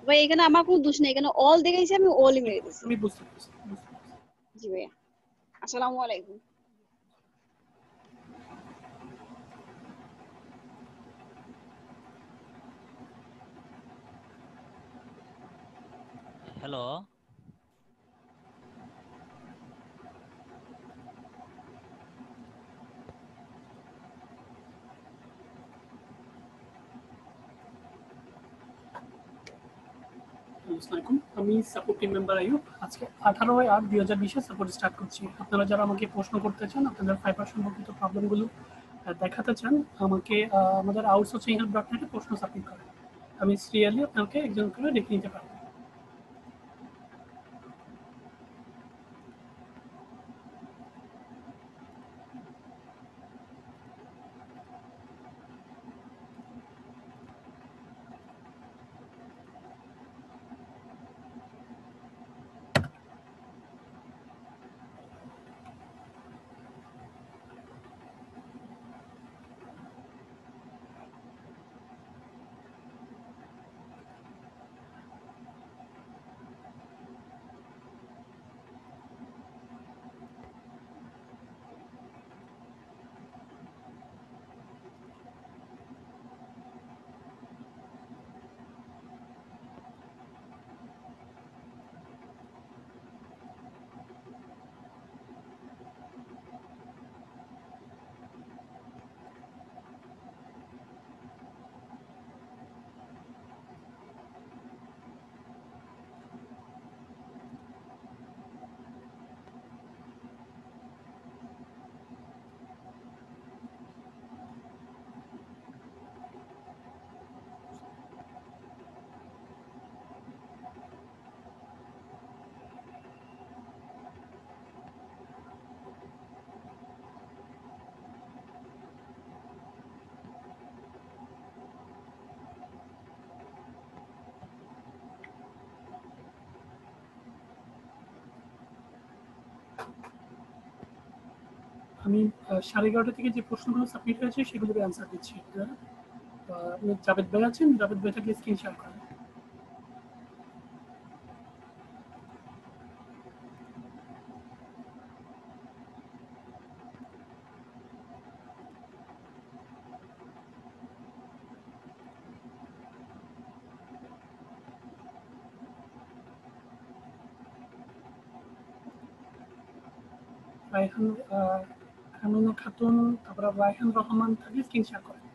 ভাই এখানে আমার কোনো দোষ নেই, এখানে অল দেখাইছে, আমি অলই মেরে দিছি। আমি বুঝতে পারছি। জি ভাইয়া, আসসালামু আলাইকুম। হ্যালো, আমি সাপোর্ট টিম মেম্বার আইয়ুব। আজকে 18/8/2020 সাপোর্ট স্টার্ট করছি। আপনারা যারা আমাকে প্রশ্ন করতে চান, আপনাদের ফাইবার সম্পর্কিত প্রবলেমগুলো দেখাতে চান, আমাকে আমাদের আউটসোর্সিং হেল্প ডট নেটে প্রশ্ন সাবমিট করেন। আমি সিরিয়ালি আপনাকে একজন করে ডেকে নিতে পারবো। আমি 11:30 থেকে যে প্রশ্নগুলো সাবমিট হয়েছে সেগুলোর অ্যান্সার দিচ্ছি। জাভেদ ভাই আছেন, জাভেদ ভাইটাকে স্ক্রিন শেয়ার করেন। রায়হান আমিনা খাতুন, তারপরে রায়হান রহমান থাকলে স্ক্রিন শেয়ার করেন।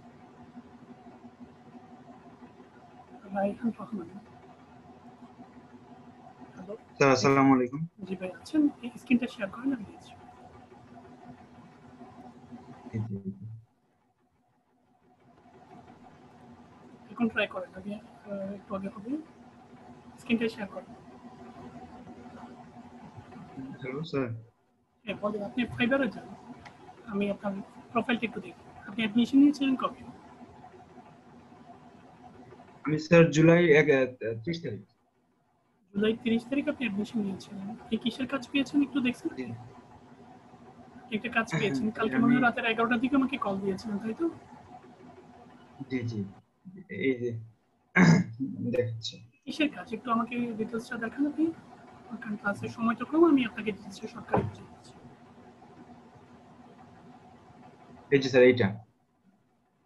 রায়হান রহমান, হ্যালো স্যার আসসালামু আলাইকুম। জি ভাই আছেন, স্ক্রিনটা শেয়ার করেন, আমি দিচ্ছি। এখন ট্রাই করেন, আমি একটু আগে হবে, স্ক্রিনটা শেয়ার করেন। Hello sir. হ্যাঁ বলেন, আপনি ফাইবারে যান, আমি আপনার প্রোফাইলটা একটু দেখি। আপনি অ্যাডমিশন নিয়েছিলেন কবে? আমি স্যার জুলাই 30 তারিখ। জুলাই 30 তারিখ আপনি অ্যাডমিশন নিয়েছিলেন। আপনি কিসের কাজ পেয়েছেন একটু দেখছেন? জি একটা কাজ পেয়েছেন, কালকে মনে আমি হয় রাতের 11টার দিকে আমাকে কল দিয়েছিলেন, তাই তো? জি জি এই যে দেখাচ্ছি। কিসের কাজ একটু আমাকে ডিটেলসটা দেখান আপনি, কারণ ক্লাসের সময়টা কম, আমি আপনাকে ডিটেলসটা সরকারি বুঝিয়ে দিচ্ছি। এই যে স্যার এইটা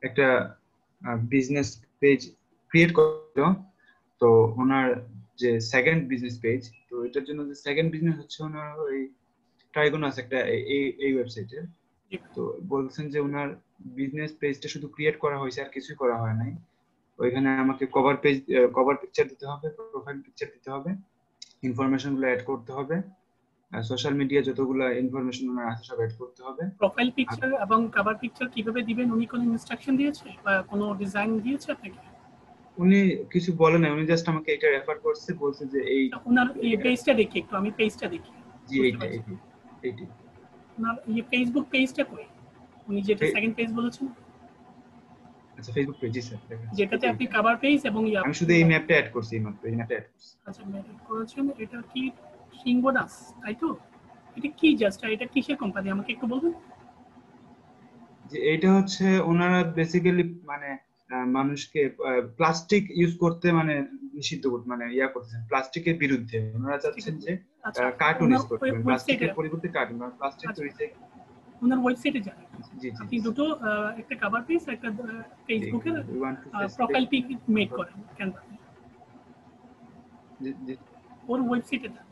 একটা বিজনেস পেজ ক্রিয়েট করলো। তো ওনার যে সেকেন্ড বিজনেস পেজ, তো এটার জন্য যে সেকেন্ড বিজনেস হচ্ছে ওনার ওই ট্রাইগোনাস একটা এই ওয়েবসাইটে। তো বলছেন যে ওনার বিজনেস পেজটা শুধু ক্রিয়েট করা হয়েছে, আর কিছুই করা হয় নাই। ওইখানে আমাকে কভার পিকচার দিতে হবে, প্রোফাইল পিকচার দিতে হবে, ইনফরমেশন গুলো অ্যাড করতে হবে, সোশ্যাল মিডিয়া যতগুলো ইনফরমেশন ওনার আছে সব অ্যাড করতে হবে। প্রোফাইল পিকচার এবং কভার পিকচার কিভাবে দিবেন উনি কোনো ইনস্ট্রাকশন দিয়েছে বা কোনো ডিজাইন দিয়েছে আপনাকে? উনি কিছু বলে নাই, উনি জাস্ট আমাকে এটা রেফার করছে, বলছে যে এই ওনার এই পেজটা দেখি একটু, আমি পেজটা দেখি। জি এইটা এইটা ওনার এই ফেসবুক পেজটা কই, উনি যেটা সেকেন্ড পেজ বলেছেন? আচ্ছা ফেসবুক পেজ, জি স্যার যেটাতে আপনি কভার পেজ এবং আমি শুধু এই ম্যাপটা অ্যাড করছি, মাত্র এই ম্যাপটা অ্যাড করছি। আচ্ছা ম্যাপ করেছেন, এটা কি সিংবোনাস তাই তো? এটা কি জাস্ট, এটা কিসের কোম্পানি আমাকে একটু বলবেন? যে এইটা হচ্ছে ওনারা বেসিক্যালি মানে মানুষকে প্লাস্টিক ইউজ করতে মানে নিষিদ্ধ করতে মানে করতেছেন প্লাস্টিকের বিরুদ্ধে। ওনারা চাচ্ছেন যে আচ্ছা কার্টুন ওনার ইউজ করতে হবে, ওয়েবসাইটে প্লাস্টিকের পরিবর্তে কার্টুন, কারণ প্লাস্টিক তো ওনার ওয়েবসাইটে যান, জি জি আপনি দুটো একটা কভার পেজ একটা ফেসবুকের প্রোফাইল পিক মেক করেন ক্যানভাতে, ওর ওয়েবসাইটে যান।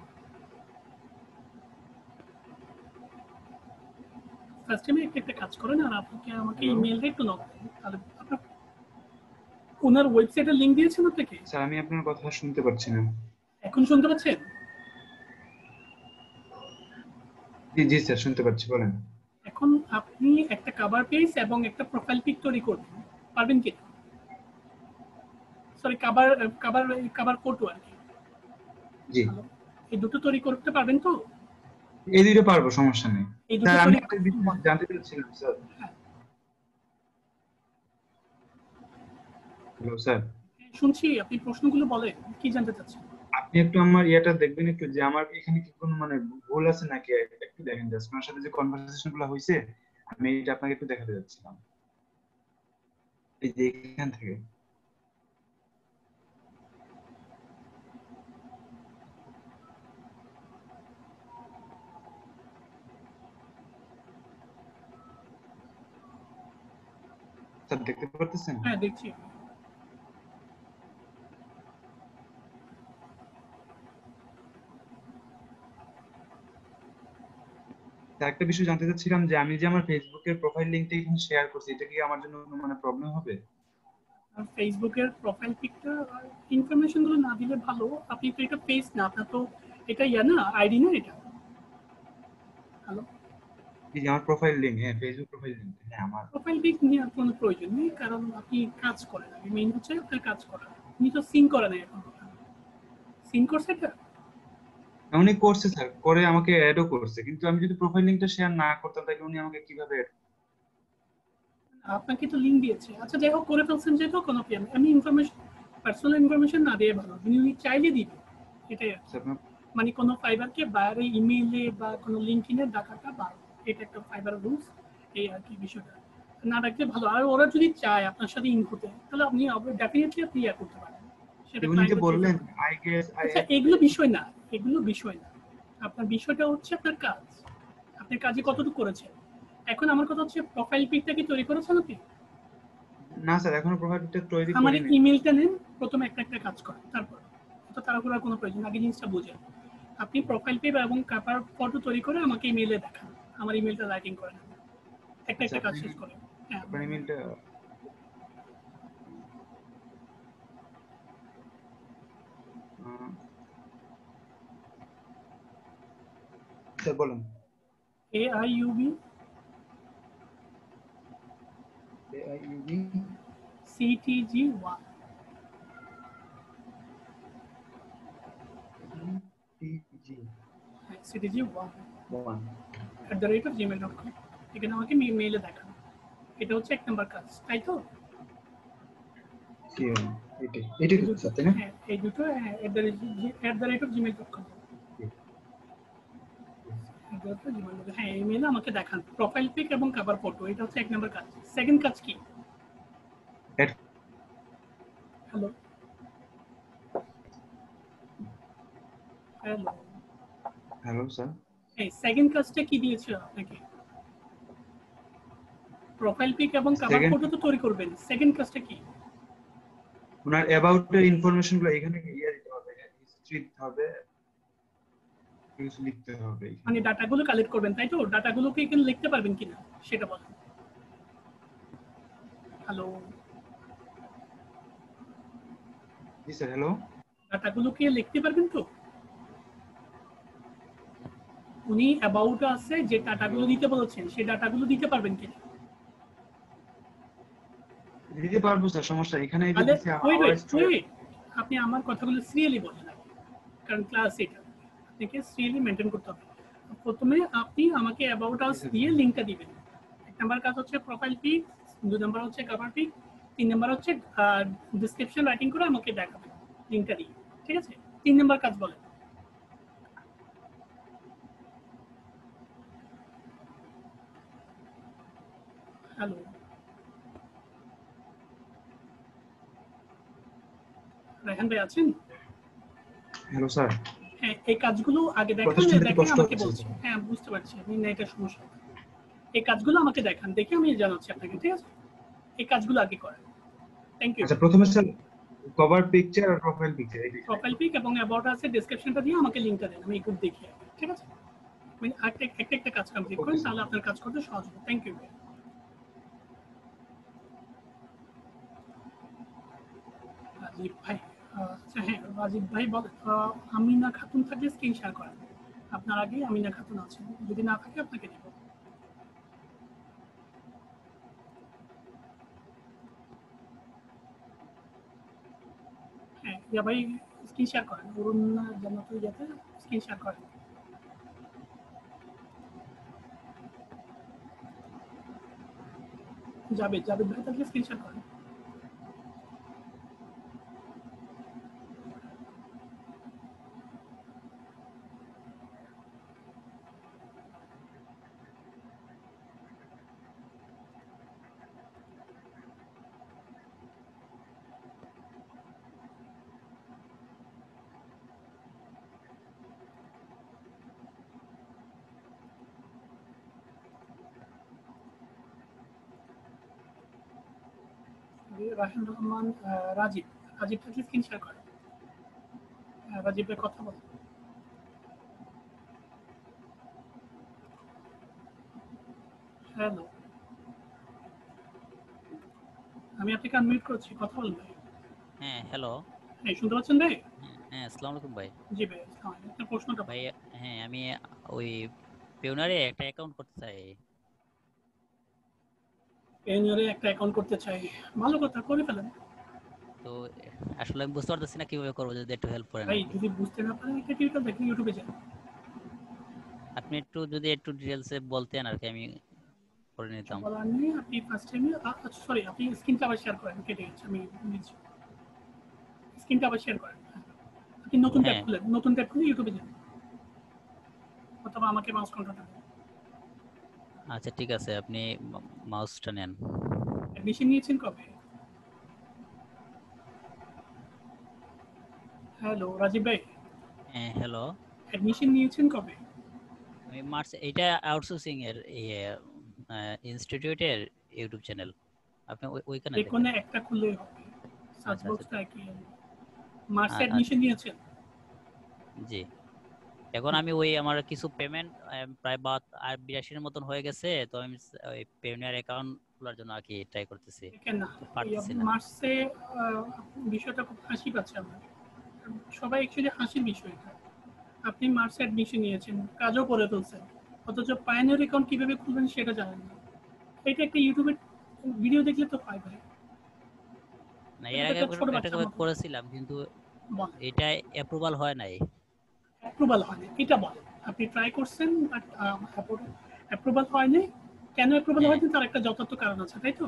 ফার্স্ট টাইমে একটা কাজ করেন আর আপনাকে আমাকে ইমেইলে একটু নক দেন, তাহলে আপনার ওনার ওয়েবসাইটের লিংক দিয়েছেন আপনাকে। স্যার আমি আপনার কথা শুনতে পাচ্ছি না। এখন শুনতে পাচ্ছেন? জি জি স্যার শুনতে পাচ্ছি, বলেন। এখন আপনি একটা কভার পেজ এবং একটা প্রোফাইল পিক তৈরি করবেন, পারবেন কি? Sorry cover cover cover photo আর কি। জি এই দুটো তৈরি করতে পারবেন তো? এই দুটো পারবো, সমস্যা নেই এই দুটো স্যার। আমি তৈরি একটা বিষয় জানতে চাচ্ছিলাম স্যার। হ্যালো স্যার, শুনছি, আপনি প্রশ্নগুলো বলেন, কি জানতে চাচ্ছেন? আপনি একটু আমার দেখবেন একটু, যে আমার এখানে কি কোনো মানে ভুল আছে নাকি, একটু দেখেন। জাস্ট আপনার সাথে যে কনভারসেশন গুলো হয়েছে আমি এটা আপনাকে একটু দেখাতে যাচ্ছিলাম, এই যে এখান থেকে। স্যার দেখতে পারতেছেন? হ্যাঁ দেখছি। একটা বিষয় জানতে চাচ্ছিলাম, যে আমি যে আমার ফেসবুকের প্রোফাইল লিংকটা এখানে শেয়ার করছি, এটা কি আমার জন্য কোনো মানে প্রবলেম হবে? ফেসবুকের প্রোফাইল পিকটা ইনফরমেশন গুলো না দিলে ভালো। আপনি তো এটা পেজ না, আপনার তো এটা না আইডি না এটা। হ্যালো, এই যে আমার প্রোফাইল লিংক, হ্যাঁ ফেসবুক প্রোফাইল লিংক, হ্যাঁ আমার। প্রোফাইল পিক নিয়ে কোনো প্রয়োজন নেই, কারণ আপনি কাজ করেন, আমি মেইন হচ্ছে আপনার কাজ করা। উনি তো সিং করে না এখন, সিং করছে এটা। উনি করছে স্যার, করে আমাকে অ্যাডও করছে, কিন্তু আমি যদি প্রোফাইল লিংকটা শেয়ার না করতাম তাহলে উনি আমাকে কিভাবে add আপনাকে তো লিঙ্ক দিয়েছে। আচ্ছা যাই হোক, করে ফেলছেন যেহেতু কোনো প্রবলেম, আমি ইনফরমেশন পার্সোনাল ইনফরমেশন না দিয়ে ভালো, উনি চাইলে দিবে এটাই আর কি। করছে? মানে কোনো ফাইবারকে বাইরে ইমেইলে বা কোনো লিঙ্কিনে ডাকাটা ভালো, এটা একটা ফাইবার রুলস, এই আর কি বিষয়টা না রাখলে ভালো। আর ওরা যদি চায় আপনার সাথে ইন হতে, তাহলে আপনি ডেফিনেটলি আপনি ইয়া করতে পারেন, সেটা উনি যে ক্লায়েন্টের চুজ বললেন হবে। আই গেস আই আচ্ছা এগুলো বিষয় না, এগুলো বিষয় না, আপনার বিষয়টা হচ্ছে আপনার কাজ, আপনি কাজে কতটুকু করেছেন। এখন আমার কথা হচ্ছে প্রোফাইল পিকটা কি তৈরি করেছেন আপনি? না স্যার, এখনো প্রোফাইলটা তৈরি আমার করিনি। ইমেলটা নেন, প্রথমে একটা একটা কাজ করেন, তারপর তো তাড়াহুড়ার কোনো প্রয়োজন, আগে জিনিসটা বুঝেন। আপনি প্রোফাইল পেজ এবং কাপার ফটো তৈরি করে আমাকে ইমেইলে দেখান, আমার ইমেলটা রাইটিং করেন, একটা আচ্ছা একটা কাজ আপনি শেষ করেন। হ্যাঁ আপনার ইমেলটা স্যার বলেন। AIUB AIUB CTG1 CTG CTG1 1 @gmail.com, এখানে আমাকে মেইলে দেখান। এটা হচ্ছে এক নম্বর কাজ, তাই তো? এটা কি স্যার, তাই না? হ্যাঁ এই দুটো @gmail.com, হ্যাঁ এই মেইলে আমাকে দেখান প্রোফাইল পিক এবং কভার ফটো, এটা হচ্ছে এক নম্বর কাজ। সেকেন্ড কাজ কি? হ্যালো হ্যালো, হ্যালো স্যার, এই সেকেন্ড কাজটা কি দিয়েছে আপনাকে? প্রোফাইল পিক এবং কভার সেকেন্ড ফটো তো তৈরি করবেন, সেকেন্ড কাজটা কি? ওনার অ্যাবাউট এর ইনফরমেশন গুলো এখানে দিতে হবে, হিস্ট্রি দিতে হবে, কিছু লিখতে হবে এখানে। মানে ডাটাগুলো কালেক্ট করবেন, তাই তো? ডাটাগুলোকে এখানে লিখতে পারবেন কিনা সেটা বলেন। হ্যালো, জি স্যার, হ্যালো। ডাটাগুলোকে লিখতে পারবেন তো? উনি অ্যাবাউট আছে যে ডাটাগুলো দিতে বলেছেন, সেই ডাটাগুলো দিতে পারবেন কিনা? দিতে পারবো স্যার, সমস্যা এখানে এই যে তাহলে দিছে wait our wait student. Wait, আপনি আমার কথাগুলো সিরিয়ালি বলেন আগে, কারণ ক্লাস এটা আপনাকে সিরিয়ালি মেনটেন করতে হবে। প্রথমে আপনি আমাকে অ্যাবাউট আস দিয়ে লিঙ্কটা দিবেন। এক নাম্বার কাজ হচ্ছে প্রোফাইল পিক, দুই নাম্বার হচ্ছে কভার পিক, তিন নাম্বার হচ্ছে ডিসক্রিপশন রাইটিং করে আমাকে দেখাবেন লিঙ্কটা দিয়ে, ঠিক আছে? তিন নাম্বার কাজ বলেন। হ্যালো রায়হান ভাই আছেন? হ্যালো স্যার, হ্যাঁ, এই কাজগুলো আগে দেখান, কথা শুনতে একটু দেখে কষ্ট আমাকে হচ্ছে। বলছেন। হ্যাঁ, বুঝতে পারছি আপনি নেটের সমস্যা। এই কাজগুলো আমাকে দেখান, দেখে আমি জানাচ্ছি আপনাকে, ঠিক আছে? এই কাজগুলো আগে করেন। Thank you. আচ্ছা, প্রথমে স্যার কভার পিকচার আর প্রোফাইল পিকচার এই দুইটা প্রোফাইল পিক এবং অ্যাবাউট আছে, ডেসক্রিপশনটা দিয়ে আমাকে লিংকটা দেন, আমি একটু দেখি, ঠিক আছে? আপনি একটা কাজ কমপ্লিট ওকে করেন, স্যার। তাহলে আপনার কাজ করতে সহজ হবে। Thank you. রাজীব ভাই, আচ্ছা হ্যাঁ, রাজীব ভাই বলেন, আমিনা খাতুন থাকলে স্ক্রিন শেয়ার করেন। আপনার আগে আমিনা খাতুন আছেন, যদি না থাকে আপনাকে দিব। হ্যাঁ, ইয়া ভাই স্ক্রিন শেয়ার করেন, অরুণ জান্নাতুল ইয়াতে স্ক্রিন শেয়ার করেন। জাবেদ ভাই থাকলে স্ক্রিন শেয়ার করেন। রাহিম রহমান, রাজীব থাকলে স্ক্রিন শেয়ার করেন। রাজীব ভাই কথা বলেন। হ্যালো, আমি আপনাকে আনমিউট করছি, কথা বলুন ভাই। হ্যাঁ, হ্যালো। হ্যাঁ, শুনতে পাচ্ছেন ভাই? হ্যাঁ, আসসালামু আলাইকুম ভাই। জি ভাই, আসসালামু আলাইকুম। আপনার প্রশ্নটা ভাই, বলেন। হ্যাঁ, আমি ওই পেওনারে একটা অ্যাকাউন্ট করতে চাই। পেনিয়রে একটা অ্যাকাউন্ট করতে চাই, ভালো কথা, করে ফেলেন। তো আসলে আমি বুঝতে পারতেছি না কিভাবে করবো, যদি একটু হেল্প করেন ভাই আর কি। যদি বুঝতে না পারেন একটা টিউটোরিয়াল দেখেন, ইউটিউবে যান। আপনি যদি একটু ডিটেলসে বলতেন আর কি, আমি করে কিছু নিতাম। বলার নেই, আপনি ফার্স্ট টাইমে, আচ্ছা সরি, আপনি স্ক্রিনটা আবার শেয়ার করেন, কেটে গেছে, আমি নিচ্ছি। স্ক্রিনটা আবার শেয়ার করেন। আপনি হ্যাঁ, নতুন ট্যাব খুলে ইউটিউবে যান, অথবা আমাকে মাউস কন্ট্রোলটা দেন। আচ্ছা ঠিক আছে, আপনি মাউসটা নেন। অ্যাডমিশন নিয়েছেন কবে? হ্যালো রাজীব ভাই, হ্যাঁ, হ্যালো। অ্যাডমিশন নিয়েছেন কবে? আমি মার্চ, এটা আউটসোর্সিং এর ইনস্টিটিউটের ইউটিউব চ্যানেল, আপনি ওইখানে যে কোনো দেখেন। একটা খুললেই হবে, সার্চ আচ্ছা আচ্ছা, বক্সটা একই। মার্চে আচ্ছা অ্যাডমিশন নিয়েছেন? জি। এখন আমি আমার কিছু পেমেন্ট প্রায় 82 এর মতন হয়ে গেছে, তো আমি ওই পেওনিয়ার অ্যাকাউন্ট খোলার জন্য আর কি ট্রাই করতেছি, দেখেন না, তো এই পারতেছি না। মার্চে বিষয়টা খুব হাসি পাচ্ছে আমার, সবাই অ্যাকচুয়ালি হাসির বিষয় এটা। আপনি মার্চে অ্যাডমিশন নিয়েছেন, কাজও করে ফেলছেন, অথচ পায়োনিয়ার অ্যাকাউন্ট কিভাবে খুলবেন সেটা জানেন না। এটা একটা ইউটিউবের ভিডিও দেখলে তো হয় ভাই, না, এটা এর তো আগে একটা ছোট একটা বাচ্চার মতো। করেছিলাম, কিন্তু বল, এটা অ্যাপ্রুভাল হয় নাই। অ্যাপ্রুভাল হয়নি এটা বলেন। আপনি ট্রাই করছেন বাট অ্যাপ্রুভাল হয়নি। কেন অ্যাপ্রুভাল হ্যাঁ হয়নি তার একটা যথার্থ কারণ আছে, তাই তো?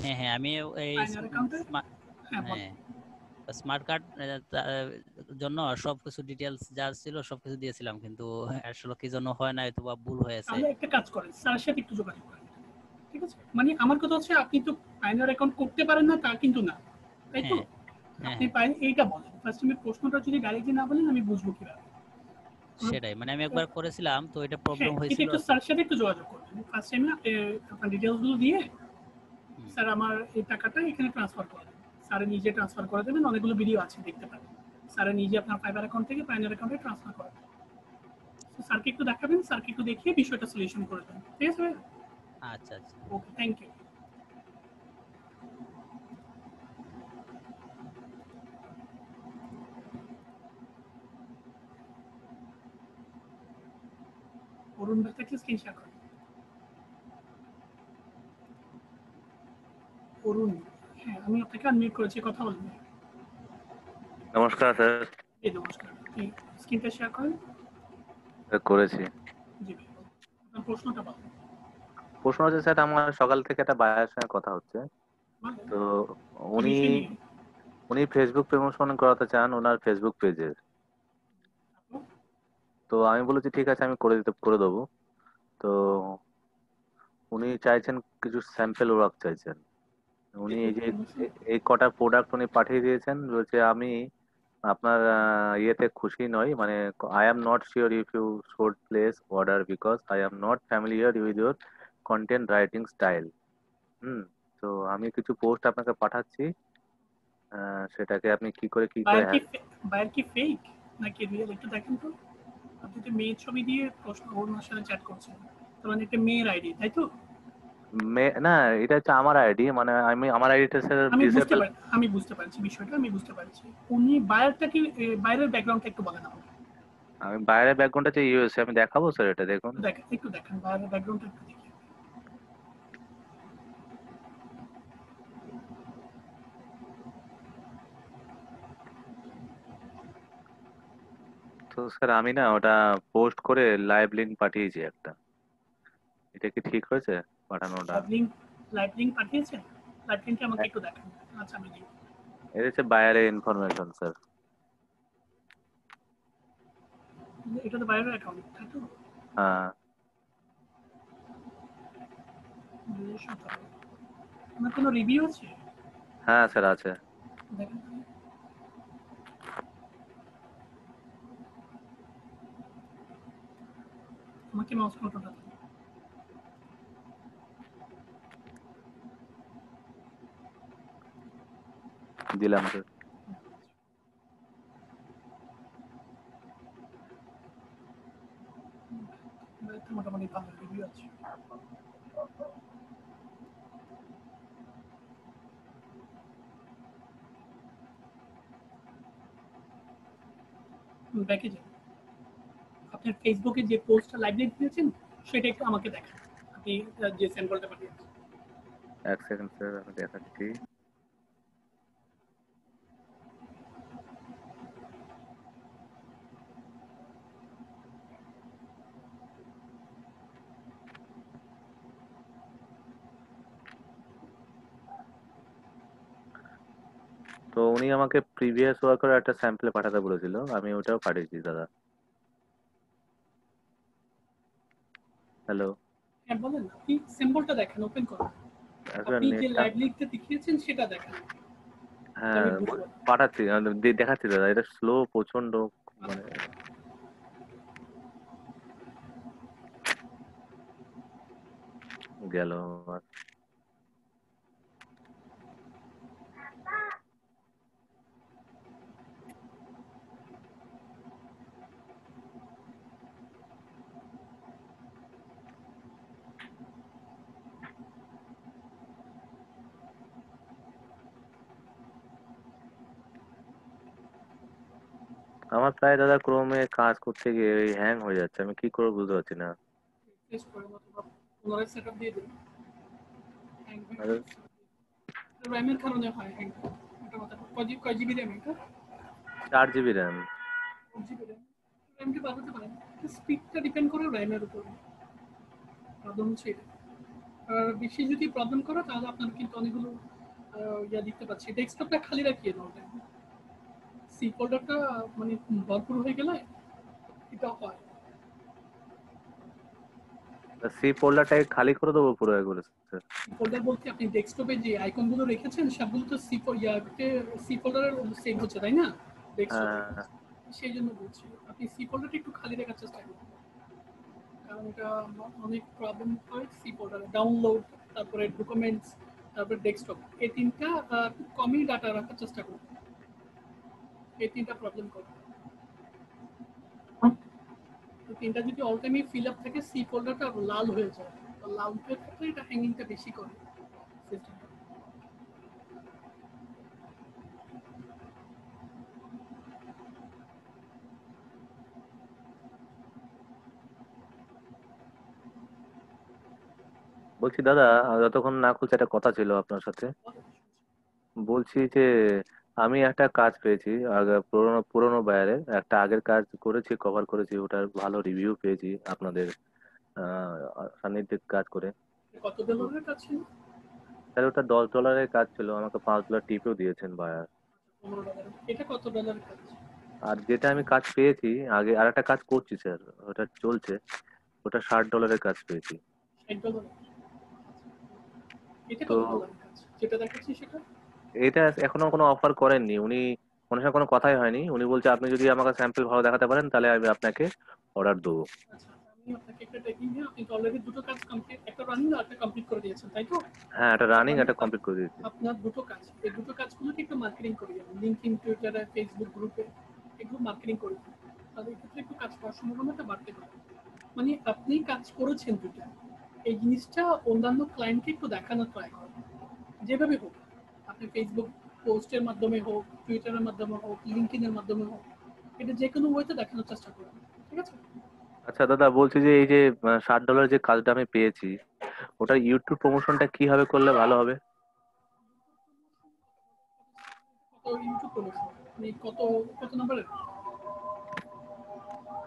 হ্যাঁ হ্যাঁ, আমি এই পায়োনিয়ার অ্যাকাউন্টে, হ্যাঁ বলেন। হ্যাঁ, স্মার্ট কার্ড জন্য সবকিছু ডিটেলস যা ছিল সবকিছু দিয়েছিলাম, কিন্তু আসলে কি জন্য হয় নাই, তো বা ভুল হয়েছে। তাহলে একটা কাজ করেন, স্যারের সাথে একটু যোগাযোগ করেন, ঠিক আছে? মানে আমার কথা হচ্ছে, আপনি তো পায়োনিয়ার অ্যাকাউন্ট করতে পারেন না তা কিন্তু না, তাই তো? হ্যাঁ হ্যাঁ আপনি হ্যাঁ, পারেন এইটা বলেন ফার্স্ট, আমি প্রশ্নটা যদি ডাইরেক্টলি না বলেন আমি বুঝবো কিভাবে? সেটাই, মানে আমি একবার করেছিলাম তো এটা প্রবলেম হ্যাঁ, এটা হয়েছিল একটু আর কি। স্যারের সাথে একটু যোগাযোগ করবেন ফার্স্ট টাইমে। আপনি আপনার ডিটেলসগুলো দিয়ে, হুম, স্যার আমার এই টাকাটা এখানে ট্রান্সফার করে দেবেন, স্যারে নিজে ট্রান্সফার করে দেবেন। অনেকগুলো ভিডিও আছে, দেখতে পাবেন। স্যারে নিজে আপনার ফাইবার অ্যাকাউন্ট থেকে পায়োনিয়ার অ্যাকাউন্টে ট্রান্সফার করে দেবেন। তো স্যারকে একটু দেখাবেন, স্যারকে একটু দেখিয়ে বিষয়টা সলিউশন করে দেবেন, ঠিক আছে? আচ্ছা আচ্ছা। ওকে, থ্যাংক ইউ। অরুণ ভাই থাকলে স্ক্রিন শেয়ার করেন। অরুণ, হ্যাঁ আমি আপনাকে আনমিউট করেছি, কথা বলবেন। নমস্কার স্যার। জি নমস্কার, আপনি স্ক্রিনটা শেয়ার করেন। করেছি। জি ভাই, আপনার প্রশ্নটা বলেন। প্রশ্ন হচ্ছে স্যার, আমার সকাল থেকে একটা বায়ের সঙ্গে কথা হচ্ছে। বলেন, তো কি উনি বিষয় নিয়ে? উনি ফেসবুক প্রমোশন করাতে চান ওনার ফেসবুক পেজের। আপু? তো আমি বলেছি ঠিক আছে, আমি করে দেবো। তো উনি চাইছেন কিছু স্যাম্পেল ওয়ার্ক চাইছেন। উনি এই যে এই কটা প্রোডাক্ট উনি পাঠিয়ে দিয়েছেন, বলছে আমি আপনার ইয়েতে খুশি নই, মানে I am not sure if you should place order because I am not familiar with your content writing style. Hmm. তো আমি কিছু পোস্ট আপনাকে পাঠাচ্ছি, সেটাকে আপনি কি করে বায়ার কি হ্যাঁ। বায়ার কি ফেক নাকি রিয়েল একটু দেখেন তো। আপনি তো মেয়ে ছবি দিয়ে প্রশ্ন ওনার সাথে চ্যাট করছেন, তার মানে একটা মেয়ের আইডি, তাই তো? না, এটা হচ্ছে আমার আইডি, মানে আমি আমার আইডিটা স্যার ডিসেবল। আমি বুঝতে পারছি বিষয়টা, আমি বুঝতে পারছি। উনি বায়ারটা কি বাইরের ব্যাকগ্রাউন্ডটা একটু বলেন আমাকে। আমি বাইরের ব্যাকগ্রাউন্ডটা হচ্ছে ইউএসএ, আমি দেখাবো স্যার, এটা দেখুন। একটু দেখেন বাইরের ব্যাকগ্রাউন্ডটা একটু দেখি। তো স্যার আমি না ওটা পোস্ট করে লাইভ লিংক পাঠিয়েছি একটা, এটা কি ঠিক হয়েছে পাঠানোটা? লাইভ লিংক পাঠিয়েছেন? লাইভ লিংকটা আমাকে একটু দেখান। আচ্ছা আমি দিই। এটা হচ্ছে বাইরের ইনফরমেশন স্যার। এটা তো বাইরের অ্যাকাউন্ট, তাই তো? হ্যাঁ আমার কোনো রিভিউ আছে? হ্যাঁ স্যার আছে। দেখেন আমাকে মাউস কন্ট্রোলটা দিন। দিলাম স্যার। মোটামুটি ভালো রিভিউ আছে। ব্যাকে যান। আপনার ফেসবুকে যে পোস্টটা লাইভ লিংক দিয়েছেন সেটা একটু আমাকে দেখান। আপনি যে স্যাম্পলটা পাঠিয়েছেন। এক সেকেন্ড স্যার, আমি দেখাচ্ছি। তো উনি আমাকে প্রিভিয়াস ওয়ার্কের একটা স্যাম্পলে পাঠাতে বলেছিল, আমি ওটাও পাঠিয়েছি দাদা। হ্যালো। হ্যাঁ বলেন, আপনি স্যাম্পলটা দেখেন, ওপেন করুন। আসলে আপনি যে নেটটা, লাইভ লিংকটা দেখিয়েছেন সেটা দেখেন। হ্যাঁ আমি বুঝবো। পাঠাচ্ছি, দেখাচ্ছি দাদা, এটা স্লো প্রচন্ড, মানে গেল আমার। আমার প্রায় দাদা ক্রমে কাজ করতে গিয়ে হ্যাং হয়ে যাচ্ছে, আমি কি করবো বুঝতে পারছি না। টেস্ট করে অথবা পুনরায় সেটআপ দিয়ে দিন। আরে, র্যামের কারণে হয় হ্যাং। এটা কথা কয় জিবি র্যাম এটা? 4 জিবি র্যাম। 4 GB RAM. র্যামটা বাড়াতে পারেন। স্পিডটা ডিপেন্ড করে র্যামের উপর। প্রবলেম হচ্ছে এটা। আর বেশি যদি প্রবলেম করে তাহলে আপনার কিন্তু অনেকগুলো ইয়া দেখতে পাচ্ছি। ডেস্কটপটা খালি রাখিয়ে দাও। সি ফোল্ডারটা মানে ভরপুর হয়ে গেলে এটা হয়। সি ফোল্ডারটাকে খালি করে দেবো পুরো একবারে স্যার? ফোল্ডার বলতে আপনি ডেস্কটপে যে আইকনগুলো রেখেছেন সবগুলো তো সি ফোল্ডারে সেভ হচ্ছে, তাই না? ডেস্কটপে। হ্যাঁ সেই জন্য বলছি আপনি সি ফোল্ডারটা একটু খালি রাখার চেষ্টা করুন। কারণ এটা অনেক প্রবলেম হয় সি ফোল্ডারে। ডাউনলোড, তারপরে ডকুমেন্টস, তারপরে ডেস্কটপ, এই তিনটা খুব কমই ডাটা রাখার চেষ্টা করুন। এই তিনটা প্রবলেম করে। তো তিনটা যদি অল টাইমই ফিল আপ থাকে সি ফোল্ডারটা লাল হয়ে যায়। তো লাল হয়ে থাকলে এটা হ্যাঙ্গিংটা বেশি করে সিস্টেমটা। বলছি দাদা, যতক্ষণ না খুলছে একটা কথা ছিল আপনার সাথে। বলছি যে আমি একটা কাজ পেয়েছি, আগে পুরোনো পুরোনো বায়ারের একটা আগের কাজ করেছি, কভার করেছি, ওটার ভালো রিভিউ পেয়েছি আপনাদের সান্নিধ্যে কাজ করে। কত ডলারের কাজ ছিল? তাহলে ওটা $10 কাজ ছিল, আমাকে $5 টিপও দিয়েছেন বায়ার। $15। এটা কত ডলারের কাজ? আর যেটা আমি কাজ পেয়েছি আগে, আর একটা কাজ করছি স্যার, ওটা চলছে, ওটা $60 কাজ পেয়েছি। $60। এটা তো কত ডলারের কাজ? যেটা দেখাচ্ছি সেটা? এটা এখনো কোনো অফার করেননি উনি, ওনার সাথে কোনো কথাই হয়নি। উনি বলছে আপনি যদি আমাকে স্যাম্পল ভালো দেখাতে পারেন তাহলে আমি আপনাকে অর্ডার দেবো। আচ্ছা, আমি আপনাকে একটা ট্র্যাকিং দিয়ে, আপনি তো অলরেডি দুটো কাজ কমপ্লিট, একটা রানিং আর একটা কমপ্লিট করে দিয়েছেন, তাই তো? হ্যাঁ, একটা তার রানিং মানে একটা কমপ্লিট করে দিয়েছি। আপনার দুটো কাজ, এই দুটো কাজগুলোকে একটু মার্কেটিং করে যাবেন, লিঙ্কডইন, টুইটারে, ফেসবুক গ্রুপে, এগুলো মার্কেটিং করে দিন। তাহলে এক্ষেত্রে একটু কাজ করার সম্ভাবনাটা বাড়তে পারে। মানে আপনি কাজ করেছেন দুইটা, এই জিনিসটা অন্যান্য ক্লায়েন্টকে একটু দেখানোর ট্রাই করেন, যেভাবে হোক। আপনি ফেসবুক পোস্টের মাধ্যমে হোক, টুইটারের মাধ্যমে হোক, লিঙ্কডইনের মাধ্যমে হোক, এটা যে কোনো ওয়েতে দেখানোর চেষ্টা করুন, ঠিক আছে? আচ্ছা দাদা, বলছি যে এই যে $60 যে কাজটা আমি পেয়েছি, ওটা ইউটিউব প্রমোশনটা কিভাবে করলে ভালো হবে? কত ইউটিউব প্রমোশন, মানে কত কত নাম্বারের,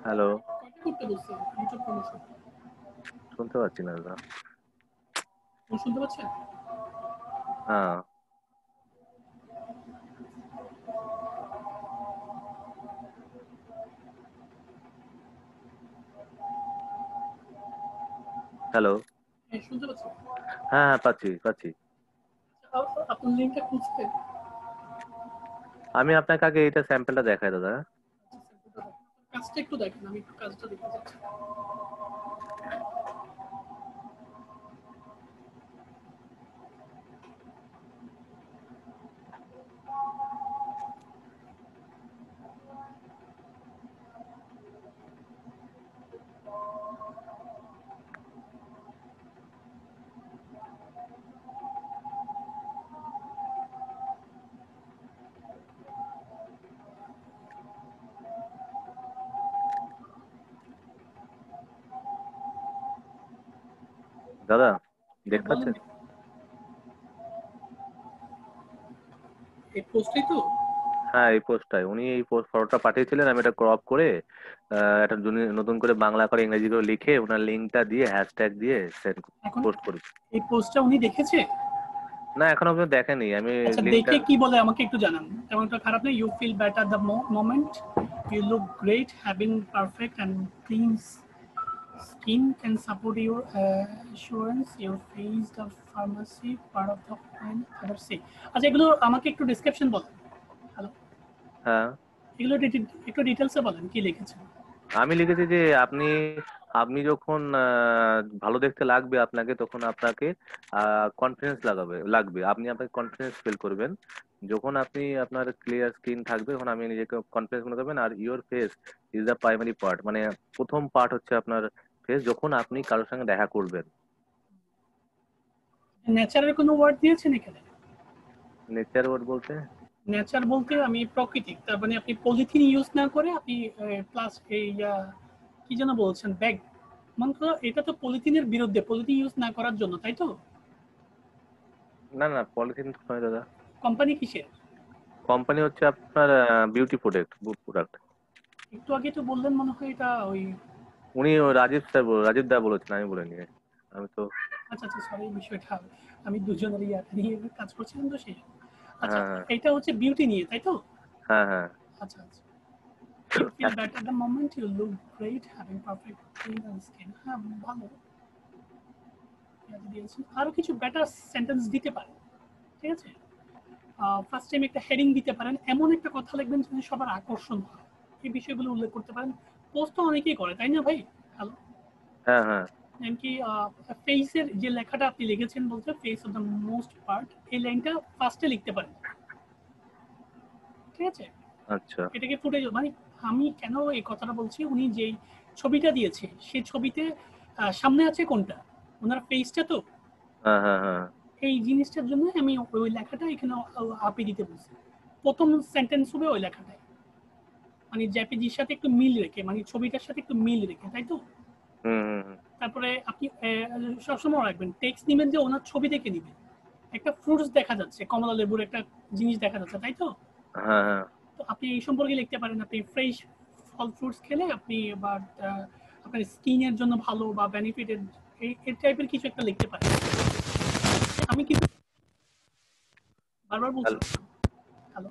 হ্যালো, কয়টা করতে বলছে ইউটিউব প্রমোশন? শুনতে পাচ্ছি না দাদা। শুনতে পাচ্ছেন? হ্যাঁ, হ্যালো। হ্যাঁ, শুনতে পাচ্ছেন। হ্যাঁ হ্যাঁ, পাচ্ছি পাচ্ছি। আপনার লিঙ্কটা খুঁজতে, আমি আপনাকে আগে এটা স্যাম্পলটা দেখাই দাদা। কাজটা একটু দেখেন, আমি একটু কাজটা দেখতে চাচ্ছি। দাদা হ্যাঁ, দেখতে বলেন। পাচ্ছেন? এই পোস্টটাই তো? হ্যাঁ, এই পোস্টটাই উনি এই ফটোটা পাঠিয়েছিলেন, আমি এটা ক্রপ করে একটা নতুন করে বাংলা করে ইংরেজি করে লিখে ওনার লিঙ্কটা দিয়ে হ্যাশট্যাগ দিয়ে সেন্ড এখন পোস্ট করেছি। এই পোস্টটা উনি দেখেছে? না, এখনো পর্যন্ত দেখেনি। আমি আচ্ছা, লিঙ্কটা, দেখে কি বলে আমাকে একটু জানান। তেমনটা খারাপ নেই। You feel better the moment, you look great, having perfect and clean skin can support your assurance your face the pharmacy part of the when others say। আচ্ছা, এগুলো আমাকে একটু ডেসক্রিপশন বলেন। হ্যালো, হ্যাঁ এগুলো একটু ডিটেলসে বলেন কি লিখেছেন। আমি লিখেছি যে আপনি আপনি যখন ভালো দেখতে লাগবে আপনাকে, তখন আপনাকে কনফিডেন্স লাগবে, আপনি আপনাকে কনফিডেন্স ফিল করবেন। যখন আপনি আপনার ক্লিয়ার স্কিন থাকবে তখন আপনি নিজেকে কনফিডেন্স মনে করবেন। আর your face is the primary part, মানে প্রথম পার্ট হচ্ছে আপনার ফেস যখন আপনি কারোর সঙ্গে দেখা করবেন। নেচারের কোনো ওয়ার্ড দিয়েছেন এখানে? নেচার ওয়ার্ড বলতে? নেচার বলতে আমি প্রাকৃতিক, তার মানে আপনি পলিথিন ইউজ না করে আপনি প্লাস এই কি যেন বলছেন, ব্যাগ, মনে করো এটা তো পলিথিনের বিরুদ্ধে, পলিথিন ইউজ না করার জন্য, তাই তো? না না, পলিথিন নয় দাদা। কোম্পানি কিসের? কোম্পানি হচ্ছে আপনার বিউটি প্রোডাক্ট। একটু আগে তো বললেন মনে হয় এটা ওই। উনি রাজীব দা বলেছেন, আমি বলিনি। আমি তো, আচ্ছা আচ্ছা, সরি, বিষয়টা আমি দুজনের ইয়াটা নিয়ে কাজ করছিলাম তো সেই জন্য। আচ্ছা, হ্যাঁ এটা হচ্ছে বিউটি নিয়ে, তাই তো? হ্যাঁ হ্যাঁ আচ্ছা আচ্ছা, you feel better the moment you look great having perfect clean skin. হ্যাঁ, ভালো। আরো কিছু বেটার সেন্টেন্স দিতে পারেন, ঠিক আছে? ফার্স্ট টাইম একটা হেডিং দিতে পারেন, এমন একটা কথা লিখবেন যেন সবার আকর্ষণ হয়, এই বিষয়গুলো উল্লেখ করতে পারেন। পোস্ট তো অনেকেই করে, তাই না ভাই? হ্যালো, হ্যাঁ হ্যাঁ কি ফেসের যে লেখাটা আপনি লিখেছেন, বলতে face of the most part, এই লাইনটা ফার্স্টে লিখতে পারেন, ঠিক আছে? আচ্ছা। এটাকে ফুটে মানে আমি কেন এই কথাটা বলছি, উনি যেই ছবিটা দিয়েছে সেই ছবিতে সামনে আছে কোনটা, ওনার ফেসটা তো। হ্যাঁ হ্যাঁ হ্যাঁ এই জিনিসটার জন্য আমি ওই লেখাটা এখানে আপি দিতে বলছি, প্রথম সেন্টেন্স হবে ওই লেখাটাই, মানে জেপিজির সাথে একটু মিল রেখে, মানে ছবিটার সাথে একটু মিল রেখে, তাই তো? হুম হুম হুম। তারপরে আপনি সবসময় রাখবেন টেক্সট নিবেন যে ওনার ছবি দেখে নিবেন, একটা ফ্রুটস দেখা যাচ্ছে, কমলা লেবুর একটা জিনিস দেখা যাচ্ছে, তাই তো? হ্যাঁ হ্যাঁ তো আপনি এই সম্পর্কে লিখতে পারেন, আপনি ফ্রেশ ফল ফ্রুটস খেলে আপনি বা আপনার স্কিনের জন্য ভালো বা বেনিফিটেড, এই টাইপের কিছু একটা লিখতে পারেন। আমি কিন্তু বারবার বলছি, হ্যালো। হ্যালো,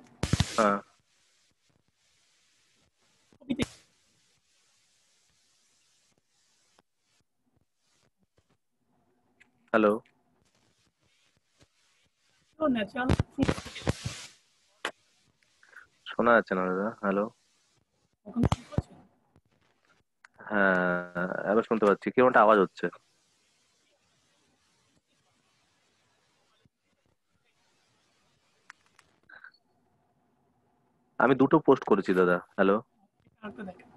হ্যাঁ ছবিতে হ্যালো। ন্যাচারাল শোনা যাচ্ছে না দাদা। হ্যালো, এখন শুনতে পাচ্ছেন? হ্যাঁ এবার শুনতে পাচ্ছি, কেমন একটা আওয়াজ হচ্ছে। আমি দুটো পোস্ট করেছি দাদা। হ্যালো, আরেকটা দেখেন।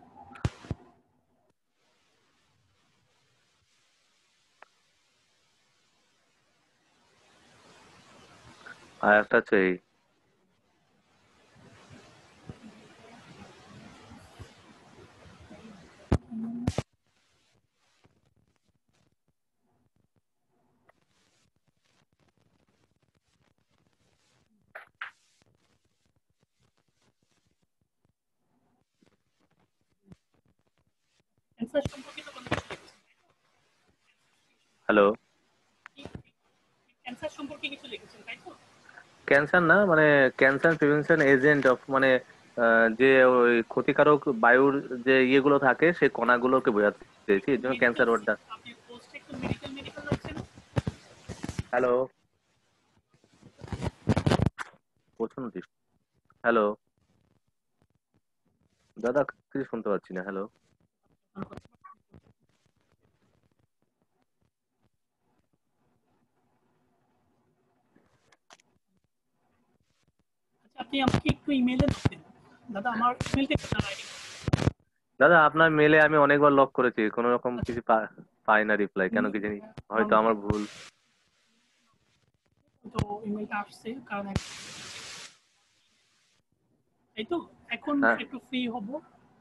আর একটা হচ্ছে এই ক্যান্সার সম্পর্কিত কোনো কিছু লিখেছেন? হ্যালো। ক্যান্সার সম্পর্কে কিছু লিখেছেন তাই তো? ক্যান্সার না, মানে ক্যান্সার প্রিভেনশন এজেন্ট অফ, মানে যে ওই ক্ষতিকারক বায়ুর যে ইয়েগুলো থাকে সেই কণাগুলোকে বোঝাতে চেয়েছি, এর জন্য মেডিকেল, ক্যান্সার ওয়ার্ডটা। আপনি পোস্টে একটু মেডিকেল মেডিকেল লাগছে না? হ্যালো, প্রচন্ড ডিস্টার্ব। হ্যালো দাদা, কিছু শুনতে পাচ্ছি না। হ্যালো, আচ্ছা, আপনি আমাকে একটু ইমেইলে দেন দাদা, আমার ইমেইলটা একটু আইডি। দাদা আপনার মেলে আমি অনেকবার লক করেছি, কোনো রকম কিছু পাই না রিপ্লাই, কেন কি জানি, হয়তো আমার ভুল। তো ইমেইলটা আসছে কারণ এই তো এখন হ্যাঁ একটু ফ্রি হব,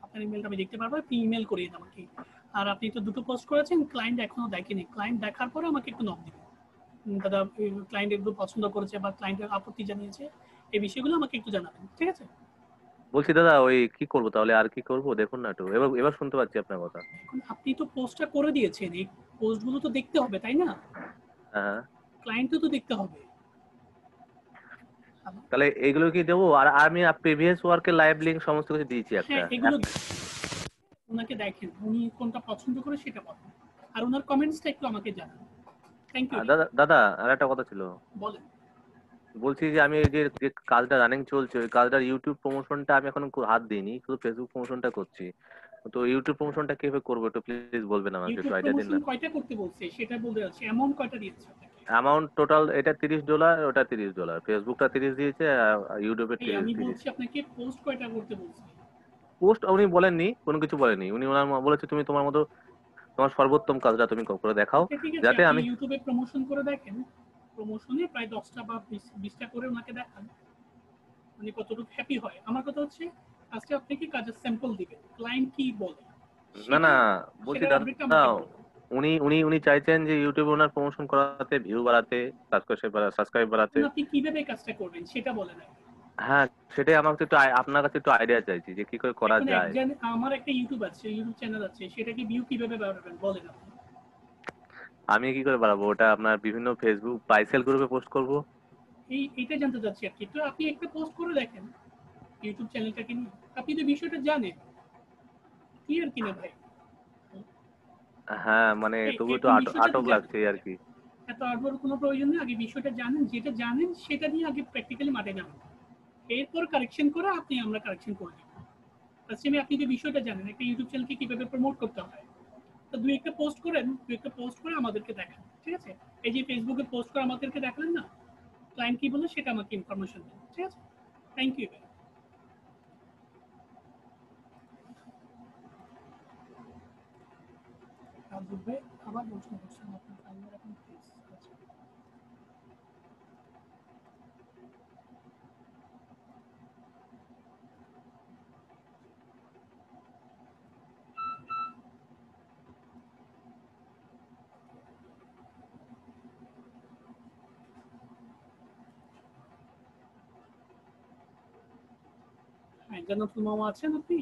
আপনার ইমেলটা আমি দেখতে পারবো, আপনি ইমেল করিয়ে দেন আমাকে। আর আপনি তো দুটো পোস্ট করেছেন, ক্লায়েন্ট এখনো দেখেনি, ক্লায়েন্ট দেখার পরে আমাকে একটু নক দিবেন। দাদা ক্লায়েন্ট একটু পছন্দ করেছে বা ক্লায়েন্টের আপত্তি জানিয়েছে, এই বিষয়গুলো আমাকে একটু জানাবেন, ঠিক আছে? বলছি দাদা, ওই কি করবো তাহলে, আর কি করবো দেখুন না একটু, এবার এবার শুনতে পাচ্ছি আপনার কথা। এখন আপনি তো পোস্টটা করে দিয়েছেন, এই পোস্টগুলো তো দেখতে হবে তাই না? হ্যাঁ হ্যাঁ, ক্লায়েন্টও তো দেখতে হবে। তাহলে এইগুলো কি দেবো? আর আমি প্রিভিয়াস ওয়ার্কের লাইভ লিঙ্ক সমস্ত কিছু দিয়েছি একটা। হ্যাঁ, এগুলো ওনাকে দেখেন, উনি কোনটা পছন্দ করে সেটা বলেন, আর ওনার কমেন্টসটা একটু আমাকে জানান। Thank you. দাদা দাদা আর একটা কথা ছিল, বলেন। বলছি যে আমি এই যে যে কাজটা রানিং চলছে ওই কাজটার ইউটিউব প্রমোশনটা আমি এখন হাত দিইনি, শুধু ফেসবুক প্রমোশনটা করছি। তো ইউটিউব প্রমোশনটা কিভাবে করবো একটু প্লিজ বলবেন আমাকে, একটু ইউটিউব আইডিয়া দিন প্রমোশন না। কয়টা করতে বলছে সেটা বলতে যাচ্ছি, অ্যামাউন্ট কয়টা দিয়েছে আপনাকে? অ্যামাউন্ট টোটাল এটা $30, ওটা $30, ফেসবুকটা 30 দিয়েছে, আর ইউটিউবে এই আমি 30। বলছি আপনাকে পোস্ট কয়টা করতে বলছে? পোস্ট উনি বলেননি, কোনো কিছু বলেনি, উনি ওনার বলেছে তুমি তোমার মতো তোমার সর্বোত্তম কাজটা তুমি করে দেখাও, ওকে ঠিক আছে, যাতে আপনি আমি। ইউটিউবে প্রমোশন করে দেখেন, প্রমোশনে প্রায় 10টা বা 20টা করে ওনাকে দেখান, উনি কতটুকু হ্যাপি হয়। আমার কথা হচ্ছে আজকে আপনাকে কাজের স্যাম্পল দিবেন, ক্লায়েন্ট কি বলে না না, সেটা, বলছি সেটার আপডেটটা দাদা, আমাকে বলবেন। উনি উনি উনি চাইছেন যে ইউটিউবে ওনার প্রমোশন করাতে, ভিউ বাড়াতে, সাবস্ক্রাইব বাড়াতে। এখন আপনি কিভাবে কাজটা করবেন সেটা বলেন আগে। হ্যাঁ, সেটাই আমার একটু আপনার কাছে একটু আইডিয়া চাইছি যে কি করে করা এখন যায়। একজন, আমার একটা ইউটিউব আছে, ইউটিউব চ্যানেল আছে, সেটাকে ভিউ কিভাবে বাড়াবেন বলেন আপনি। আমি কি করে বাড়াবো ওটা? আপনার বিভিন্ন ফেসবুক পাইসেল গ্রুপে পোস্ট করব। এইটা জানতে চাচ্ছি আর কি। তো আপনি একটা পোস্ট করে দেখেন ইউটিউব চ্যানেলটাকে নিয়ে, আপনি তো বিষয়টা জানেন, ক্লিয়ার কিনা ভাই? হ্যাঁ মানে তবু একটু এরকম বিষয়টা তো আটক জানেন, লাগছে এই আর কি। এত আটবার কোনো প্রয়োজন নেই, আগে বিষয়টা জানেন, যেটা জানেন সেটা নিয়ে আগে প্র্যাকটিক্যালি মাঠে যাবেন, এরপর কারেকশন করে আপনি, আমরা কারেকশন করে দিব। ফার্স্টে আপনি যে বিষয়টা জানেন একটা ইউটিউব চ্যানেলকে কিভাবে প্রমোট করতে হয়, তো দুই একটা পোস্ট করেন, দুই একটা পোস্ট করে আমাদেরকে দেখান, ঠিক আছে? এই যে ফেসবুকে পোস্ট করে আমাদেরকে দেখালেন না, ক্লায়েন্ট কি বলে সেটা আমাকে ইনফরমেশন দেন, ঠিক আছে? Thank you. আবার বলছেন আপনার টাইমার এখন প্লিজ। হ্যাঁ, জান্নাতুল মামা আছেন আপনি?